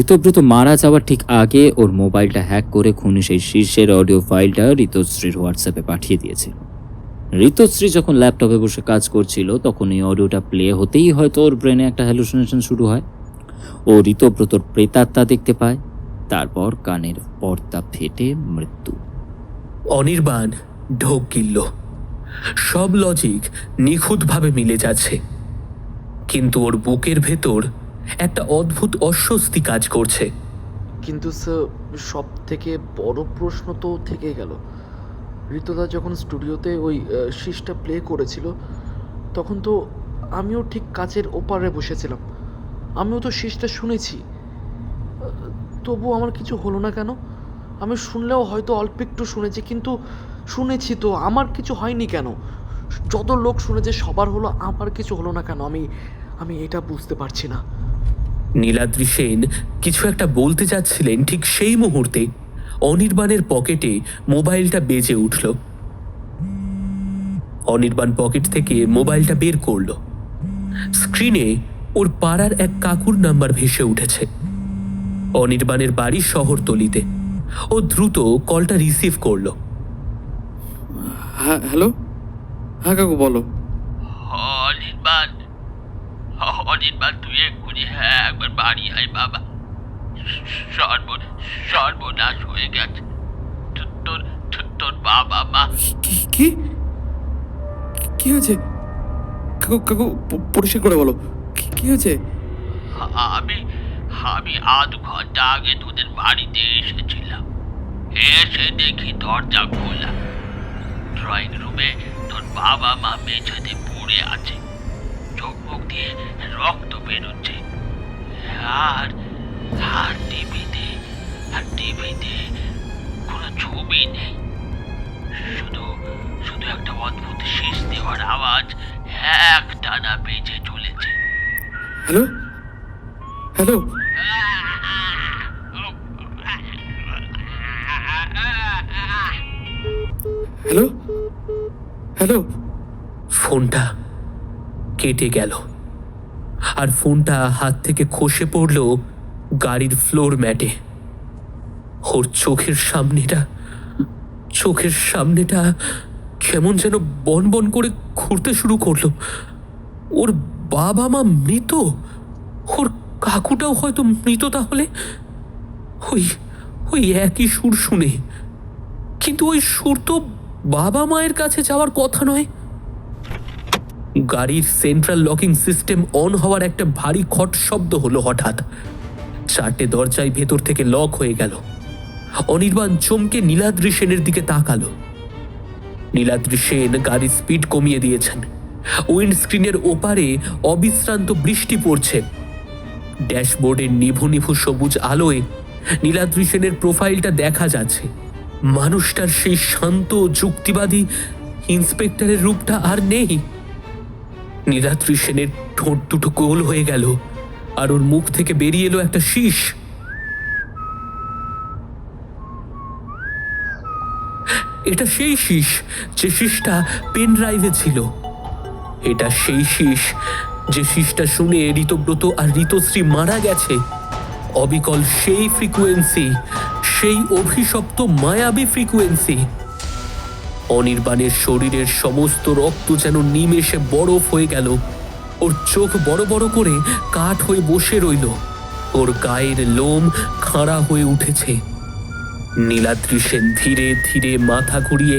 ঋতব্রত মারা যাওয়ার ঠিক আগে ওর মোবাইলটা হ্যাক করে খুনি সেই শীর্ষের অডিও ফাইলটা ঋতুশ্রীর হোয়াটসঅ্যাপে পাঠিয়ে দিয়েছিল। ঋতুশ্রী যখন ল্যাপটপে বসে কাজ করছিল, তখন এই অডিওটা প্লে হতেই হয়তো ওর ব্রেনে একটা হ্যালুসিনেশন শুরু হয়। ও ঋতব্রতর প্রেতাত্মা দেখতে পায়, তারপর কানের পর্দা ফেটে মৃত্যু। অনির্বাণ ঢোক গিলল। সব লজিক নিখুঁতভাবে মিলে যাচ্ছে, কিন্তু ওর বুকের ভেতর একটা অদ্ভুত অস্বস্তি কাজ করছে। কিন্তু স্যার, সব থেকে বড় প্রশ্ন তো থেকে গেল, ঋতুদা যখন স্টুডিওতে ওই শীষটা প্লে করেছিল, তখন তো আমিও ঠিক কাচের ওপারে বসেছিলাম, আমিও তো শীষটা শুনেছি, তবু আমার কিছু হলো না কেন? আমি শুনলেও হয়তো অল্প একটু শুনেছি, কিন্তু শুনেছি তো, আমার কিছু হয়নি কেন? যত লোক শুনেছে সবার হলো, আমার কিছু হলো না কেন? আমি এটা বুঝতে পারছি না। নীলাদ্রি সেন কিছু একটা বলতে যাচ্ছিলেন, ঠিক সেই মুহূর্তে অনির্বাণের পকেটে মোবাইলটা বেজে উঠল। অনির্বাণ পকেট থেকে মোবাইলটা বের করল। স্ক্রিনে ওর পাড়ার এক কাকুর নাম্বার ভেসে উঠেছে। অনির্বাণের বাড়ি শহরতলিতে। ও দ্রুত কলটা রিসিভ করল। হ্যাঁ, হ্যালো। হ্যাঁ কাকু, বলো। অনির্বাণ, অনির্বাণ, তুই এক্ষুনি একবার বাড়ি আয় বাবা। সর্বনাশ হয়ে গেছে। তোর বাবা মা। কি কি কি হয়েছে কাকু? কাকু পরিষ্কার করে বলো, কি হয়েছে? আমি আধ ঘন্টা আগে তোদের বাড়িতে এসেছিলাম। এসে দেখি দরজা খোলা। ড্রয়িং রুমে তোর বাবা মা মেঝেতে পড়ে আছে, চোখ মুখ দিয়ে রক্ত বেরোচ্ছে। আর টিভিতে কোনো ছবি নেই, শুধু একটা অদ্ভুত শীষ দেওয়ার আওয়াজ একটানা বেজে চলেছে। Hello hello hello hello. ফোনটা কেটে গেল, আর ফোনটা হাত থেকে খসে পড়ল গাড়ির ফ্লোর ম্যাটে। ওর চোখের সামনেটা কেমন যেন বন বন করে ঘুরতে শুরু করলো। ওর বাবা মা মৃত, ওর কাকুটাও হয়তো মৃত। তাহলে ওই একই সুর শুনে, কিন্তু ওই সুর তো বাবা মায়ের কাছে যাওয়ার কথা নয়। গাড়ির সেন্ট্রাল লকিং সিস্টেম অন হওয়ার একটা ভারী খট শব্দ হলো হঠাৎ। 4টে দরজায় ভেতর থেকে লক হয়ে গেল। অনির্বাণ চমকে নীলাদ্রি সেনের দিকে তাকালো। নীলাদ্রি সেন গাড়ির স্পিড কমিয়ে দিয়েছেন। উইন্ডস্ক্রিনের ওপারে অবিশ্রান্ত বৃষ্টি পড়ছে। ড্যাশবোর্ডের নিভু নিভু সবুজ আলোয় নীলাদ্রি সেনের প্রোফাইলটা দেখা যাচ্ছে। মানুষটার সেই শান্ত যুক্তিবাদী ইন্সপেক্টরের রূপটা আর নেই। নীলাদ্রি সেনের ঠোঁট দুটো গোল হয়ে গেল, আর ওর মুখ থেকে বেরিয়ে এলো একটা শীষ। এটা সেই শীষ, যে শীষটা পেন ড্রাইভে ছিল। এটা সেই শীষ, যে শীষটা শুনে ঋতব্রত আর ঋতশ্রী মারা গেছে। অবিকল সেই ফ্রিকোয়েন্সি, সেই অভিশপ্ত মায়াবী ফ্রিকোয়েন্সি। অনির্বাণের শরীরের সমস্ত রক্ত যেন নিমেষে বরফ হয়ে গেল। ওর চোখ বড় বড় করে কাঠ হয়ে বসে রইল। ওর গায়ের লোম খাড়া হয়ে উঠেছে। নীলাদ্রি সেন ধীরে ধীরে মাথা ঘুরিয়ে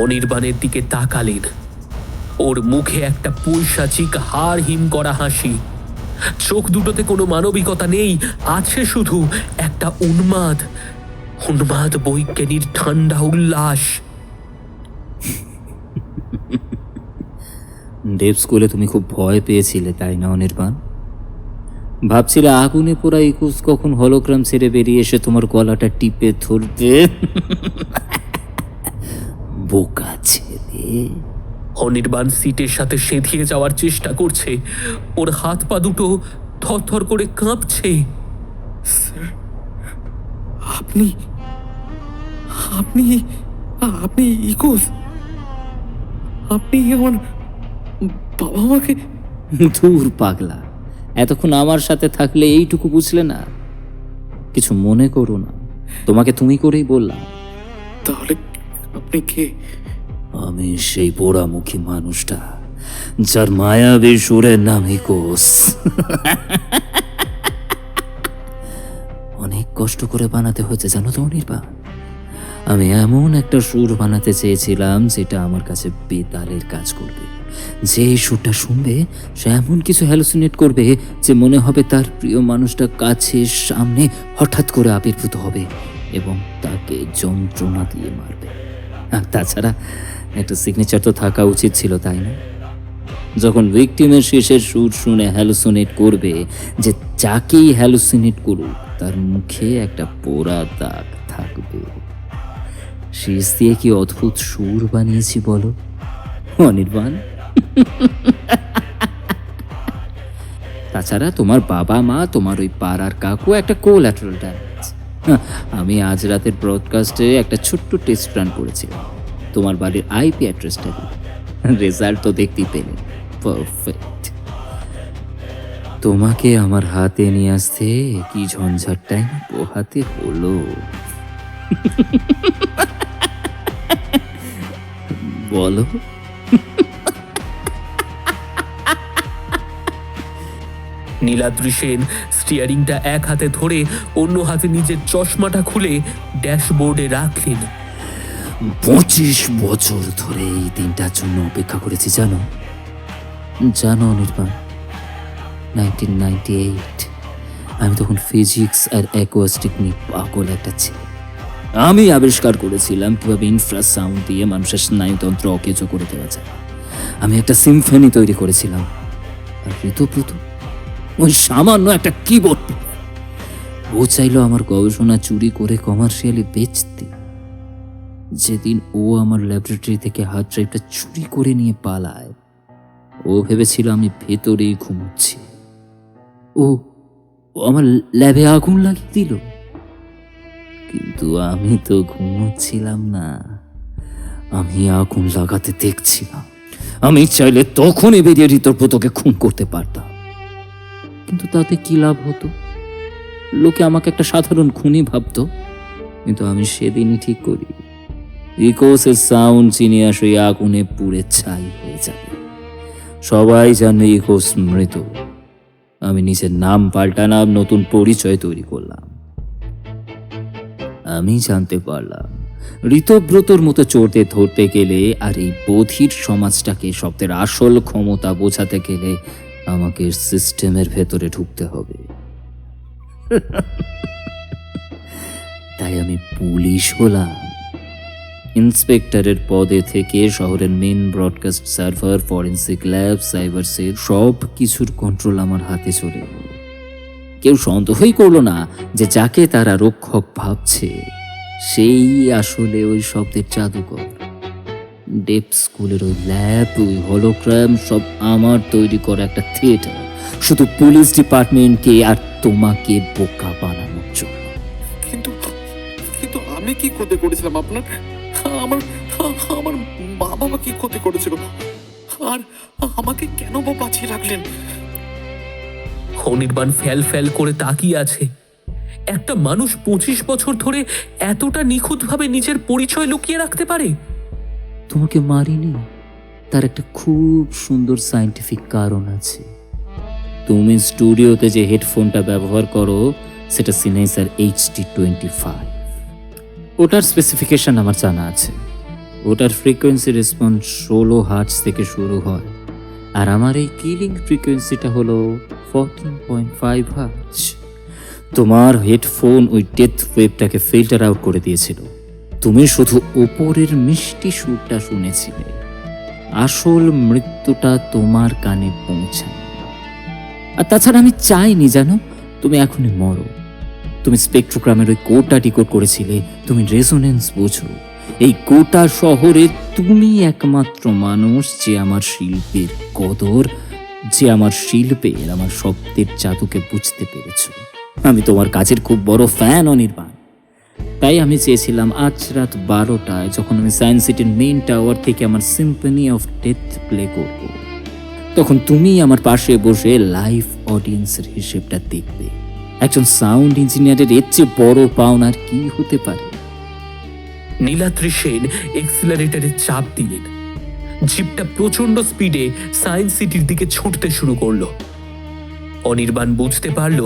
অনির্বাণের দিকে তাকালেন। ওর মুখে একটা পৈশাচিক হাড় হিম করা হাসি। চোখ দুটোতে কোনো মানবিকতা নেই, আছে শুধু একটা উন্মাদ বৈজ্ঞানিক ঠান্ডা উল্লাস। ডেভ স্কুলে তুমি খুব ভয় পেয়েছিলে, তাই না অনির্বাণ? ভাবছিলে আগুনে পোড়া ইকুস কখন হলোগ্রাম ছেড়ে বেরিয়ে এসে তোমার গলাটা টিপে ধরবে। বোকা ছেলে। অনির্বাণ সিটের সাথে সেঁধিয়ে যাওয়ার চেষ্টা করছে। ওর হাত পা দুটো থরথর করে কাঁপছে। স্যার, আপনি আপনি আপনি ইকোস, আপনি আমার বাবা মাকে। দূর পাগলা, এতক্ষণ আমার সাথে থাকলে এইটুকু বুঝলে না? কিছু মনে করো না, তোমাকে তুমি করেই বললাম। তাহলে আপনি কে? আমি সেই পোড়ামুখী মানুষটা যার মায়াবী সুরের নাম ইকোস। অনেক কষ্ট করে বানাতে হয়েছে জানো তো অনির্বাণ। আমি এমন একটা সুর বানাতে চেয়েছিলাম যেটা আমার কাছে বেতালের কাজ করবে। যে সুরটা শুনবে সে এমন কিছু হ্যালুসিনেট করবে যে মনে হবে তার প্রিয় মানুষটা কাছে সামনে হঠাৎ করে আবির্ভূত হবে এবং তাকে যন্ত্রণা দিয়ে মারবে। আর তাছাড়া একটা সিগনেচার তো থাকা উচিত ছিল, তাই না? যখন ভিকটিমের শেষের সুর শুনে হ্যালুসিনেট করবে, যে যাকেই হ্যালুসিনেট করুক তার মুখে একটা পোড়া দাগ থাকবে। শেষ দিয়ে কি অদ্ভুত সুর বানিয়েছি বলো অনির্বাণ? তাছাড়া তোমার বাবা মা, তোমার ওই পাড়ার কাকু একটা কোল্যাটারাল ড্যামেজ। আমি আজ রাতের ব্রডকাস্টে একটা ছোট্ট টেস্ট রান করেছিলাম তোমার বাড়ির আইপি অ্যাড্রেসটা দিয়ে। রেজাল্ট তো দেখতেই পেলে, পারফেক্ট। তোমাকে আমার হাতে নিয়ে আসতে কি ঝঞ্ঝাটটাই পোহাতে হলো। বলো। নীলাদ্রি সেন স্টিয়ারিংটা এক হাতে ধরে অন্য হাতে নিজের চশমাটা খুলে ড্যাশবোর্ডে রাখলেন। 25 বছর ধরে এই দিনটার জন্য অপেক্ষা করেছি জানো অনির্বাণ। 1998 আমি তখন ফিজিক্স আর অ্যাকোয়াস্টিক নিয়ে পাগল একটা ছেলে। আমি আবিষ্কার করেছিলাম কিভাবে ইনফ্রাসাউন্ড দিয়ে মানুষের স্নায়ুতন্ত্র অকেজো করে দেওয়া যায়। আমি একটা সিম্ফনি তৈরি করেছিলাম। আর ঋতব্রত ওই সামান্য একটা কিবোর্ড, ও চাইলো আমার গবেষণা চুরি করে কমার্শিয়ালি বেচতে। যেদিন ও আমার ল্যাবরেটরি থেকে হার্ড ড্রাইভটা চুরি করে নিয়ে পালায়, ও ভেবেছিল আমি ভেতরেই ঘুমোচ্ছি। ও আমার ল্যাবে আগুন লাগিয়ে দিল, কিন্তু আমি তো ঘুমোচ্ছিলাম না, আমি আগুন লাগাতে দেখছিলাম। আমি চাইলে তখনই বেরিয়ে ঋতব্রতকে খুন করতে পারতাম, কিন্তু তাতে কি লাভ হতো? লোকে আমাকে একটা সাধারণ খুনি ভাবতো। কিন্তু আমি সেদিনই ঠিক করি ইকোসের সাউন্ড চিনিয়ে আসে আগুনে পুড়ে ছাই হয়ে যাবে। সবাই জানে ইকোস মৃত। আমি নিজের নাম পাল্টালাম, নতুন পরিচয় তৈরি করলাম। আমি জানতে পারলাম ঋতব্রতর মতো চোরদের ধরতে গেলে আর এই বধির সমাজটাকে শব্দের আসল ক্ষমতা বোঝাতে গেলে আমাকে সিস্টেমের ভেতরে ঢুকতে হবে। তাই আমি পুলিশ হলাম। ইন্সপেক্টরের পদে থেকে শহরের main broadcast server, forensic lab, cyber cell সব কিছুর কন্ট্রোল আমার হাতে চলে এলো। কেউ সন্দেহই করলো না যে যাকে তারা রক্ষক ভাবছে সেই আসলে ওই শব্দের জাদুকর। ডেপ স্কুলের ওই ল্যাব, ওই হলোগ্রাম সব আমার তৈরি করা একটা থিয়েটার, শুধু পুলিশ ডিপার্টমেন্টকে আর তোমাকে বোকা বানানোর জন্য। কিন্তু কিন্তু আমি কি ক্ষতি করেছিলাম আপনার? আমার আমার বাবা মা কি ক্ষতি করেছিল? আর আমাকে কেন বা বাঁচিয়ে রাখলেন? অনির্বাণ ফ্যাল ফ্যাল করে তাকিয়ে আছে। একটা মানুষ 25 বছর ধরে এতটা নিখুঁতভাবে নিজের পরিচয় লুকিয়ে রাখতে পারে? তোমাকে মারিনি, তার একটা খুব সুন্দর সায়েন্টিফিক কারণ আছে। তুমি স্টুডিওতে যে হেডফোনটা ব্যবহার করো সেটা সিনেসার HD25। ওটার স্পেসিফিকেশন আমার জানা আছে। ওটার ফ্রিকোয়েন্সি রেসপন্স 16 হার্টজ থেকে শুরু হয়, আর আমার এই কিলিং ফ্রিকোয়েন্সিটা হলো 14.5 হার্টজ। তোমার হেডফোন ওই ডেথ ওয়েভটাকে ফিল্টার আউট করে দিয়েছিল। তুমি শুধু ওপরের মিষ্টি সুরটা শুনেছিলে, আসল মৃত্যুটা তোমার কানে পৌঁছায়। আর তাছাড়া আমি চাইনি জানো তুমি এখনই মরো। তুমি স্পেকট্রোগ্রামের ওই কোডটা ডিকোড করেছিলে, তুমি রেজোনেন্স বোঝো। এই গোটা শহরে তুমি একমাত্র মানুষ যে আমার শিল্পের কদর, যে আমার শিল্পের, আমার শব্দের জাদুকে বুঝতে পেরেছ। আমি তোমার কাজের খুব বড় ফ্যান অনির্বাণ। তাই আমি চেয়েছিলাম আজ রাত 12টায় যখন আমি সায়েন্স সিটির মেইন টাওয়ার থেকে আমার সিম্ফনি অফ ডেথ প্লে করব, তখন তুমি আমার পাশে বসে লাইভ অডিয়েন্সের হিসেবটা দেখবে। একজন সাউন্ড ইঞ্জিনিয়ারের এর চেয়ে বড় পাওনা আর কি হতে পারে? নীলাদ্রি সেন এক্সিলারেটরে চাপ দিলেন। জিপটা প্রচন্ড স্পিডে সায়েন্স সিটির দিকে ছুটতে শুরু করলো। অনির্বাণ বুঝতে পারল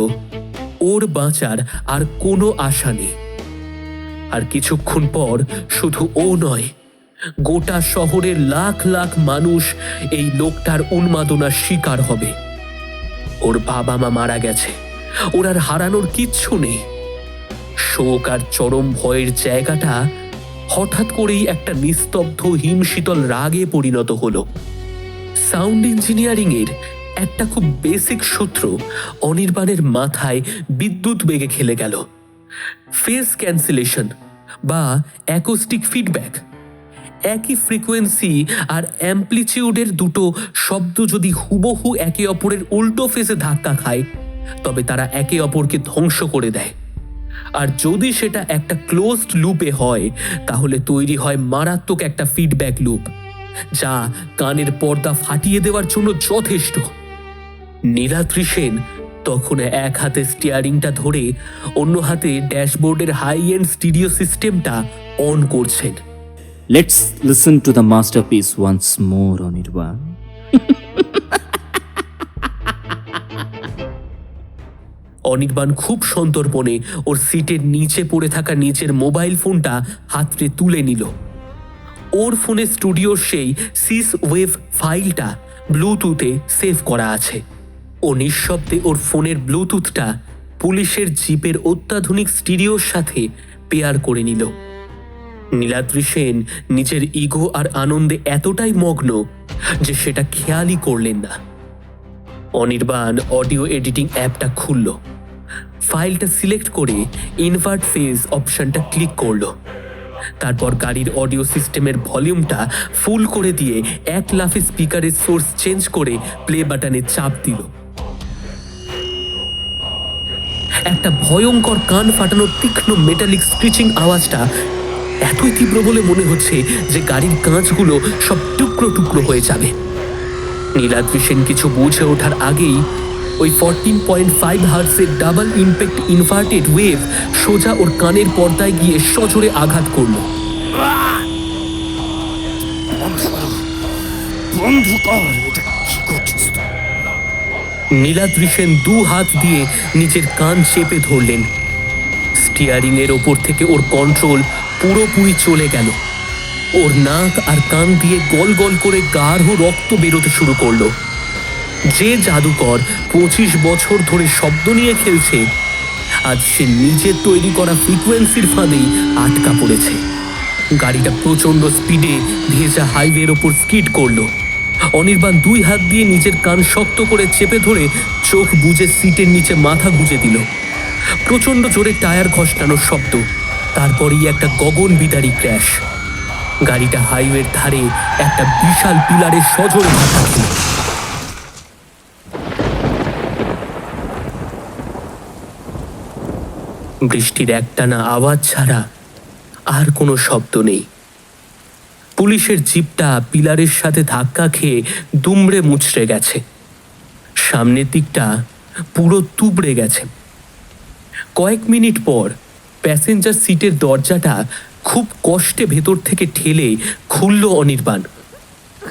ওর বাঁচার আর কোনো আশা নেই। আর কিছুক্ষণ পর শুধু ও নয়, গোটা শহরের লাখ লাখ মানুষ এই লোকটার উন্মাদনার শিকার হবে। ওর বাবা মা মারা গেছে, ওর আর হারানোর কিচ্ছু নেই। শোক আর চরম ভয়ের জায়গাটা হঠাৎ করেই একটা নিস্তব্ধ হিমশীতল রাগে পরিণত হলো। সাউন্ড ইঞ্জিনিয়ারিং এর একটা খুব বেসিক সূত্র অনির্বাণের মাথায় বিদ্যুৎ বেগে খেলে গেল। ফেজ ক্যান্সেলেশন বা অ্যাকোস্টিক ফিডব্যাক। একই ফ্রিকোয়েন্সি আর অ্যাম্প্লিটিউডের দুটো শব্দ যদি হুবহু একে অপরের উল্টো ফেজে ধাক্কা খায়, তবে তারা একে অপরকে ধ্বংস করে দেয়। আর যদি সেটা একটা ক্লোজড লুপে হয়, তাহলে তৈরি হয় মারাত্মক একটা ফিডব্যাক লুপ, যা কানের পর্দা ফাটিয়ে দেওয়ার জন্য যথেষ্ট। নীলাদ্রি সেন তখন এক হাতে স্টিয়ারিংটা ধরে অন্য হাতে ড্যাশবোর্ডের হাই এন্ড স্টিরিও সিস্টেমটা অন করছেন। Let's listen to the masterpiece once more Anirban. Anirban খুব সন্তর্পণে ওর সিটের নিচে পড়ে থাকা নিজের মোবাইল ফোনটা হাতড়ে তুলে নিল। ওর ফোনে স্টুডিওর সেই সিস ওয়েভ ফাইলটা ব্লুটুথে সেভ করা আছে। ও নিঃশব্দে ওর ফোনের ব্লুটুথটা পুলিশের জিপের অত্যাধুনিক স্টিরিওর সাথে পেয়ার করে নিল। নীলাদ্রি সেন নিজের ইগো আর আনন্দে এতটাই মগ্ন যে সেটা খেয়ালই করলেন না। অনির্বাণ অডিও এডিটিং অ্যাপটা খুলল, ফাইলটা সিলেক্ট করে ইনভার্ট ফেজ অপশনটা ক্লিক করলো। তারপর গাড়ির অডিও সিস্টেমের ভলিউমটা ফুল করে দিয়ে এক লাফে স্পিকারের সোর্স চেঞ্জ করে প্লে বাটনে চাপ দিল। একটা ভয়ঙ্কর কান ফাটানোর তীক্ষ্ণ মেটালিক স্ক্রিচিং আওয়াজটা এতই তীব্র বলে মনে হচ্ছে যে গাড়ির কাঁচগুলো সব টুকরো টুকরো হয়ে যাবে। নীলাদ্রি সেন কিছু বুঝে ওঠার আগেই ওই 14.5 হার্টজের ডাবল ইম্প্যাক্ট ইনভার্টেড ওয়েভ সোজা ওর কানের পর্দায় গিয়ে সজোরে আঘাত করল। নীলাদ্রি সেন 2 হাত দিয়ে নিজের কান চেপে ধরলেন। স্টিয়ারিং এর ওপর থেকে ওর কন্ট্রোল পুরোপুরি চলে গেল। ওর নাক আর কান দিয়ে গল গল করে গাঢ় রক্ত বেরোতে শুরু করলো। যে জাদুকর 25 বছর ধরে শব্দ নিয়ে খেলছে, আজ সে নিজের তৈরি করা ফ্রিকোয়েন্সির ফাঁদেই আটকা পড়েছে। গাড়িটা প্রচন্ড স্পিডে ভেজা হাইওয়ের ওপর স্কিড করলো। অনির্বাণ 2 হাত দিয়ে নিজের কান শক্ত করে চেপে ধরে চোখ বুজে সিটের নিচে মাথা গুজে দিল। প্রচন্ড জোরে টায়ার ঘষটানোর শব্দ, তারপরেই একটা গগন বিদারী ক্র্যাশ। গাড়িটা হাইওয়ের ধারে একটা বিশাল পিলারের সজোরে ধাক্কা খেল। বৃষ্টির একটানা আওয়াজ ছাড়া আর কোনো শব্দ নেই। পুলিশের জিপটা পিলারের সাথে ধাক্কা খেয়ে দুমড়ে মুচড়ে গেছে। সামনের দিকটা পুরো তুবড়ে গেছে। কয়েক মিনিট পর প্যাসেঞ্জার সিটের দরজাটা খুব কষ্টে ভেতর থেকে ঠেলে খুলল অনির্বাণ।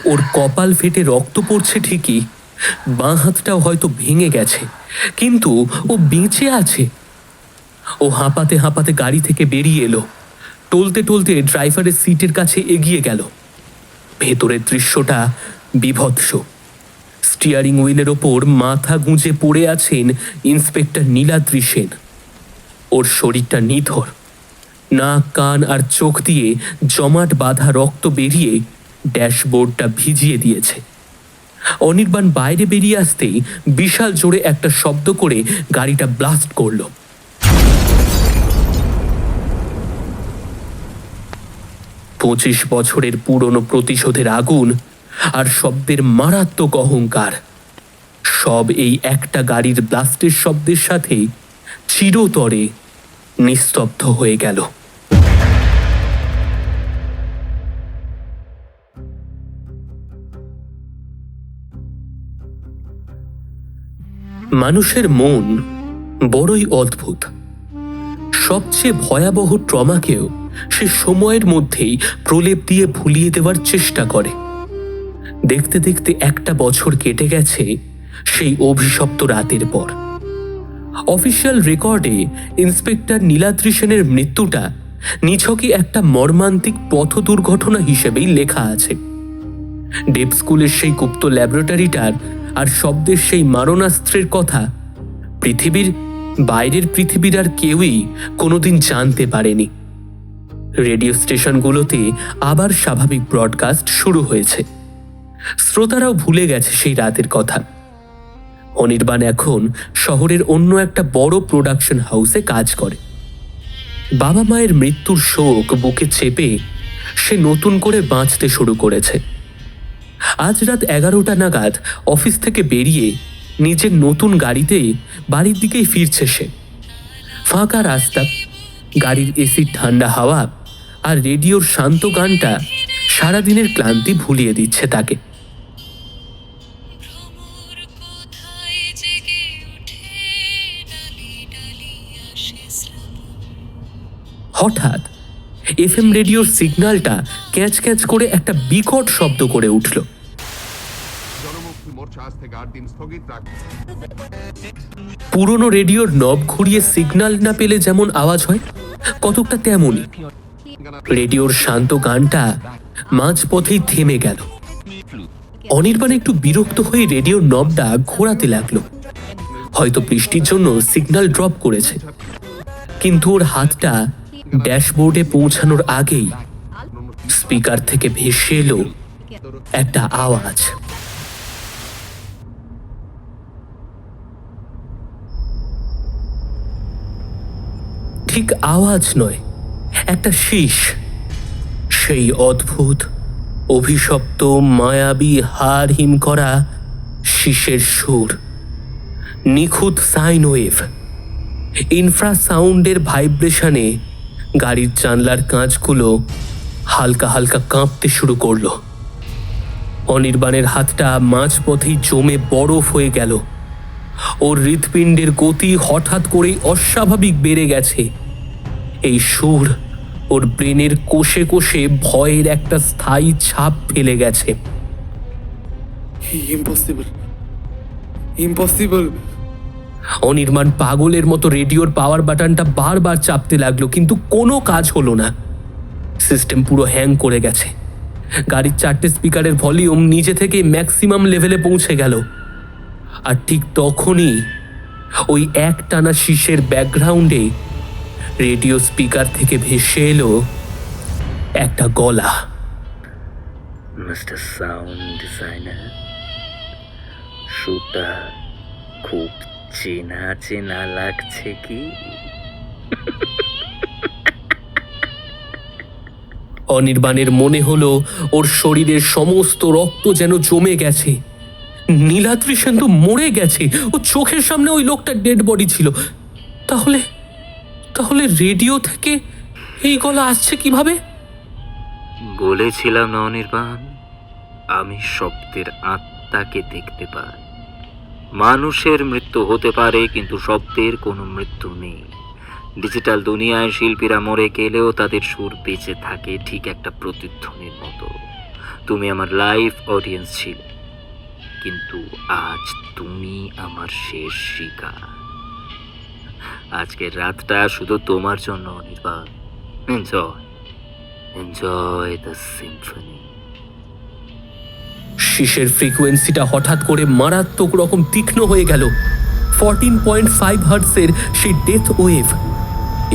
ওর কপাল ফেটে রক্ত পড়ছে ঠিকই, বাঁ হাতটাও হয়তো ভেঙে গেছে, কিন্তু ও বেঁচে আছে। ও হাঁপাতে হাঁপাতে গাড়ি থেকে বেরিয়ে এলো, টলতে টলতে ড্রাইভারের সিটের কাছে এগিয়ে গেল। ভেতরের দৃশ্যটা বীভৎস। স্টিয়ারিং হুইলের ওপর মাথা গুঁজে পড়ে আছেন ইন্সপেক্টর নীলাদ্রি সেন। ওর শরীরটা নিথর, নাক, কান আর চোখ দিয়ে জমাট বাঁধা রক্ত বেরিয়ে ড্যাশবোর্ডটা ভিজিয়ে দিয়েছে। অনির্বাণ বাইরে বেরিয়ে আসতেই বিশাল জোরে একটা শব্দ করে গাড়িটা ব্লাস্ট করলো। 25 বছরের পুরনো প্রতিশোধের আগুন আর শব্দের মারাত্মক অহংকার, সব এই একটা গাড়ির ব্লাস্টের শব্দের সাথে চিরতরে নিস্তব্ধ হয়ে গেল। মানুষের মন বড়ই অদ্ভুত। সবচেয়ে ভয়াবহ ট্রমাকেও সে সময়ের মধ্যেই প্রলেপ দিয়ে ভুলিয়ে দেওয়ার চেষ্টা করে। দেখতে দেখতে একটা বছর কেটে গেছে সেই অভিশপ্ত রাতের পর। অফিসিয়াল রেকর্ডে ইন্সপেক্টর নীলাদ্রি সেনের মৃত্যুটা নিছকই একটা মর্মান্তিক পথ দুর্ঘটনা হিসেবেই লেখা আছে। ডেপ স্কুলের সেই গুপ্ত ল্যাবরেটরিটার আর শব্দের সেই মারণাস্ত্রের কথা পৃথিবীর বাইরের পৃথিবীর আর কেউই কোনোদিন জানতে পারেনি। রেডিও স্টেশনগুলোতে আবার স্বাভাবিক ব্রডকাস্ট শুরু হয়েছে। শ্রোতারাও ভুলে গেছে সেই রাতের কথা। অনির্বাণ এখন শহরের অন্য একটা বড় প্রোডাকশন হাউসে কাজ করে। বাবা মায়ের মৃত্যুর শোক বুকে চেপে সে নতুন করে বাঁচতে শুরু করেছে। আজ রাত 11টা নাগাদ অফিস থেকে বেরিয়ে নিজের নতুন গাড়িতে বাড়ির দিকেই ফিরছে সে। ফাঁকা রাস্তা, গাড়ির এসির ঠান্ডা হাওয়া আর রেডিওর শান্ত গানটা সারাদিনের ক্লান্তি ভুলিয়ে দিচ্ছে তাকে। হঠাৎ এফএম রেডিওর সিগন্যালটা ক্যাচ ক্যাচ করে একটা বিকট শব্দ করে উঠল। পুরনো রেডিওর নব ঘুরিয়ে সিগন্যাল না পেলে যেমন আওয়াজ হয়, কতকটা তেমনই। রেডিওর শান্ত গানটা মাঝপথেই থেমে গেল। অনির্বাণ একটু বিরক্ত হয়ে রেডিওর নবটা ঘোরাতে লাগলো। হয়তো বৃষ্টির জন্য সিগন্যাল ড্রপ করেছে, কিন্তু ওর হাতটা ড্যাশবোর্ডে পৌঁছানোর আগেই স্পিকার থেকে ভেসে এলো একটা আওয়াজ। ঠিক আওয়াজ নয়, একটা শীষ। সেই অদ্ভুত, অভিশপ্ত, মায়াবী, হাড় হিম করা শীষের সুর। নিখুঁত সাইন ওয়েভ। ইনফ্রাসাউন্ডের ভাইব্রেশনে গাড়ির জানলার কাঁচগুলো হালকা হালকা কাঁপতে শুরু করলো। অনির্বাণের হাতটা মাঝপথেই জমে বরফ হয়ে গেল। ওর হৃৎপিণ্ডের গতি হঠাৎ করেই অস্বাভাবিক বেড়ে গেছে। এই সুর ওর ব্রেনের কোষে কোষে ভয়ের একটা স্থায়ী ছাপ ফেলে গেছে। Impossible, impossible. অনির্বাণ পাগলের মতো রেডিওর পাওয়ার বাটনটা বারবার চাপতে লাগলো, কিন্তু কোনো কাজ হলো না। সিস্টেম পুরো হ্যাং করে গেছে। গাড়ির 4টে স্পিকারের ভলিউম নিজে থেকে ম্যাক্সিমাম লেভেলে পৌঁছে গেল। আর ঠিক তখনই ওই একটানা শীষের ব্যাকগ্রাউন্ডে রেডিও স্পিকার থেকে ভেসে এলো একটা গলা। মিস্টার সাউন্ড ডিজাইনার, সুরটা খুব চেনা চেনা লাগছে কি? অনির্বাণের মনে হলো ওর শরীরের সমস্ত রক্ত যেন জমে গেছে। নীলাদ্রি সেন তো মরে গেছে। ও চোখের সামনে ওই লোকটা ডেড বডি ছিল। তাহলে তাহলে রেডিও থেকে এই গলা আসছে কিভাবে? বলেছিলাম না অনির্বাণ, আমি শব্দের আত্মাকে দেখতে পাই। মানুষের মৃত্যু হতে পারে, কিন্তু শব্দের কোনো মৃত্যু নেই। ডিজিটাল দুনিয়ায় শিল্পীরা মরে গেলেও তাদের সুর বেঁচে থাকে ঠিক একটা প্রতিধ্বনির মতো। তুমি আমার লাইভ অডিয়েন্স ছিল, কিন্তু আজ তুমি আমার শেষ শিকার। আজকের রাতটা শুধু তোমার জন্য অনির্বাণ। Enjoy the Symphony. শীষের ফ্রিকোয়েন্সিটা হঠাৎ করে মারাত্মক রকম তীক্ষ্ণ হয়ে গেল। 14.5 হার্টসের সেই ডেথ ওয়েভ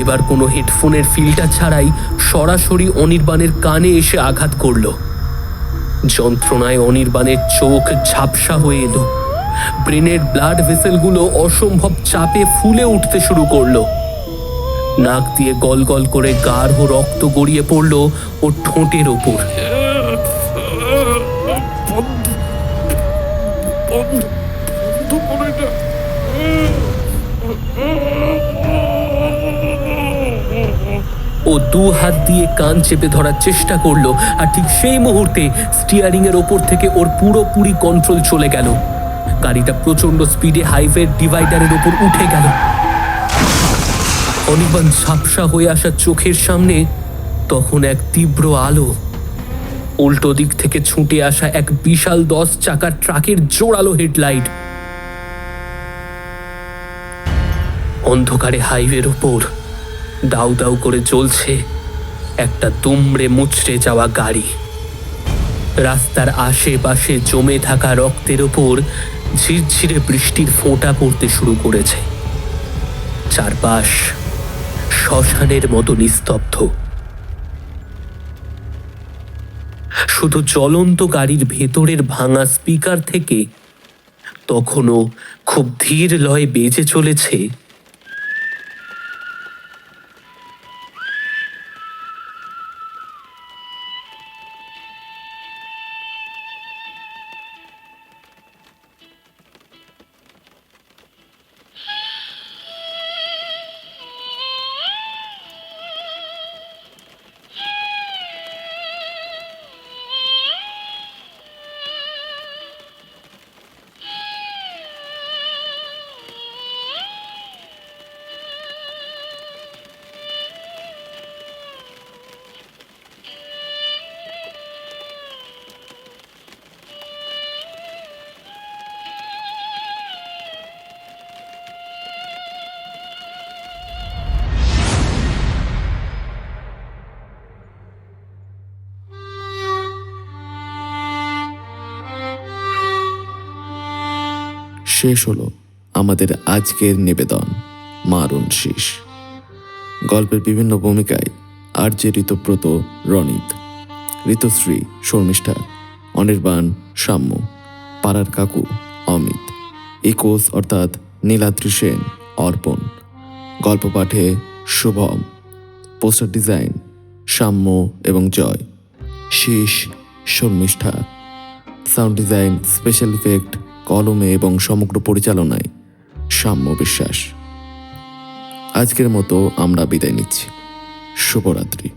এবার কোনো হেডফোনের ফিল্টার ছাড়াই সরাসরি অনির্বাণের কানে এসে আঘাত করল। যন্ত্রণায় অনির্বাণের চোখ ঝাপসা হয়ে এলো। ব্রেনের ব্লাড ভেসেলগুলো অসম্ভব চাপে ফুলে উঠতে শুরু করলো। নাক দিয়ে গল গল করে গাঢ় রক্ত গড়িয়ে পড়ল ওর ঠোঁটের ওপর। ও দু হাত দিয়ে কান চেপে ধরার চেষ্টা করলো, আর ঠিক সেই মুহূর্তে স্টিয়ারিং এর ওপর থেকে ওর পুরোপুরি কন্ট্রোল চলে গেল। গাড়িটা প্রচন্ড স্পিডে হাইওয়ের ডিভাইডারের ওপর উঠে গেল। অনির্বাণ ঝাপসা হয়ে আসা চোখের সামনে তখন এক তীব্র আলো। উল্টো দিক থেকে ছুটে আসা এক বিশাল 10 চাকার ট্রাকের জোরালো হেডলাইট। অন্ধকারে হাইওয়ের ওপর দাউ দাউ করে চলছে একটা দুমড়ে মুচড়ে যাওয়া গাড়ি। রাস্তার আশেপাশে জমে থাকা রক্তের ওপর ঝিরঝিরে বৃষ্টির ফোঁটা পড়তে শুরু করেছে। চারপাশ শ্মশানের মতো নিস্তব্ধ। শুধু জ্বলন্ত গাড়ির ভেতরের ভাঙা স্পিকার থেকে তখনও খুব ধীর লয়ে বেজে চলেছে শেষ হলো আমাদের আজকের নিবেদন মারুন শীষ। গল্পের বিভিন্ন ভূমিকায় আরজে ঋতব্রত রনিত, ঋতুশ্রী শর্মিষ্ঠা, অনির্বাণ সাম্য, পাড়ার কাকু অমিত, ইকোস অর্থাৎ নীলাদ্রি সেন অর্পণ, গল্প পাঠে শুভম, পোস্টার ডিজাইন সাম্য এবং Joy, Shish Sharmistha, sound design special effect কলমে এবং সমগ্র পরিচালনায় সাম্য বিশ্বাস। আজকের মতো আমরা বিদায় নিচ্ছি। শুভরাত্রি।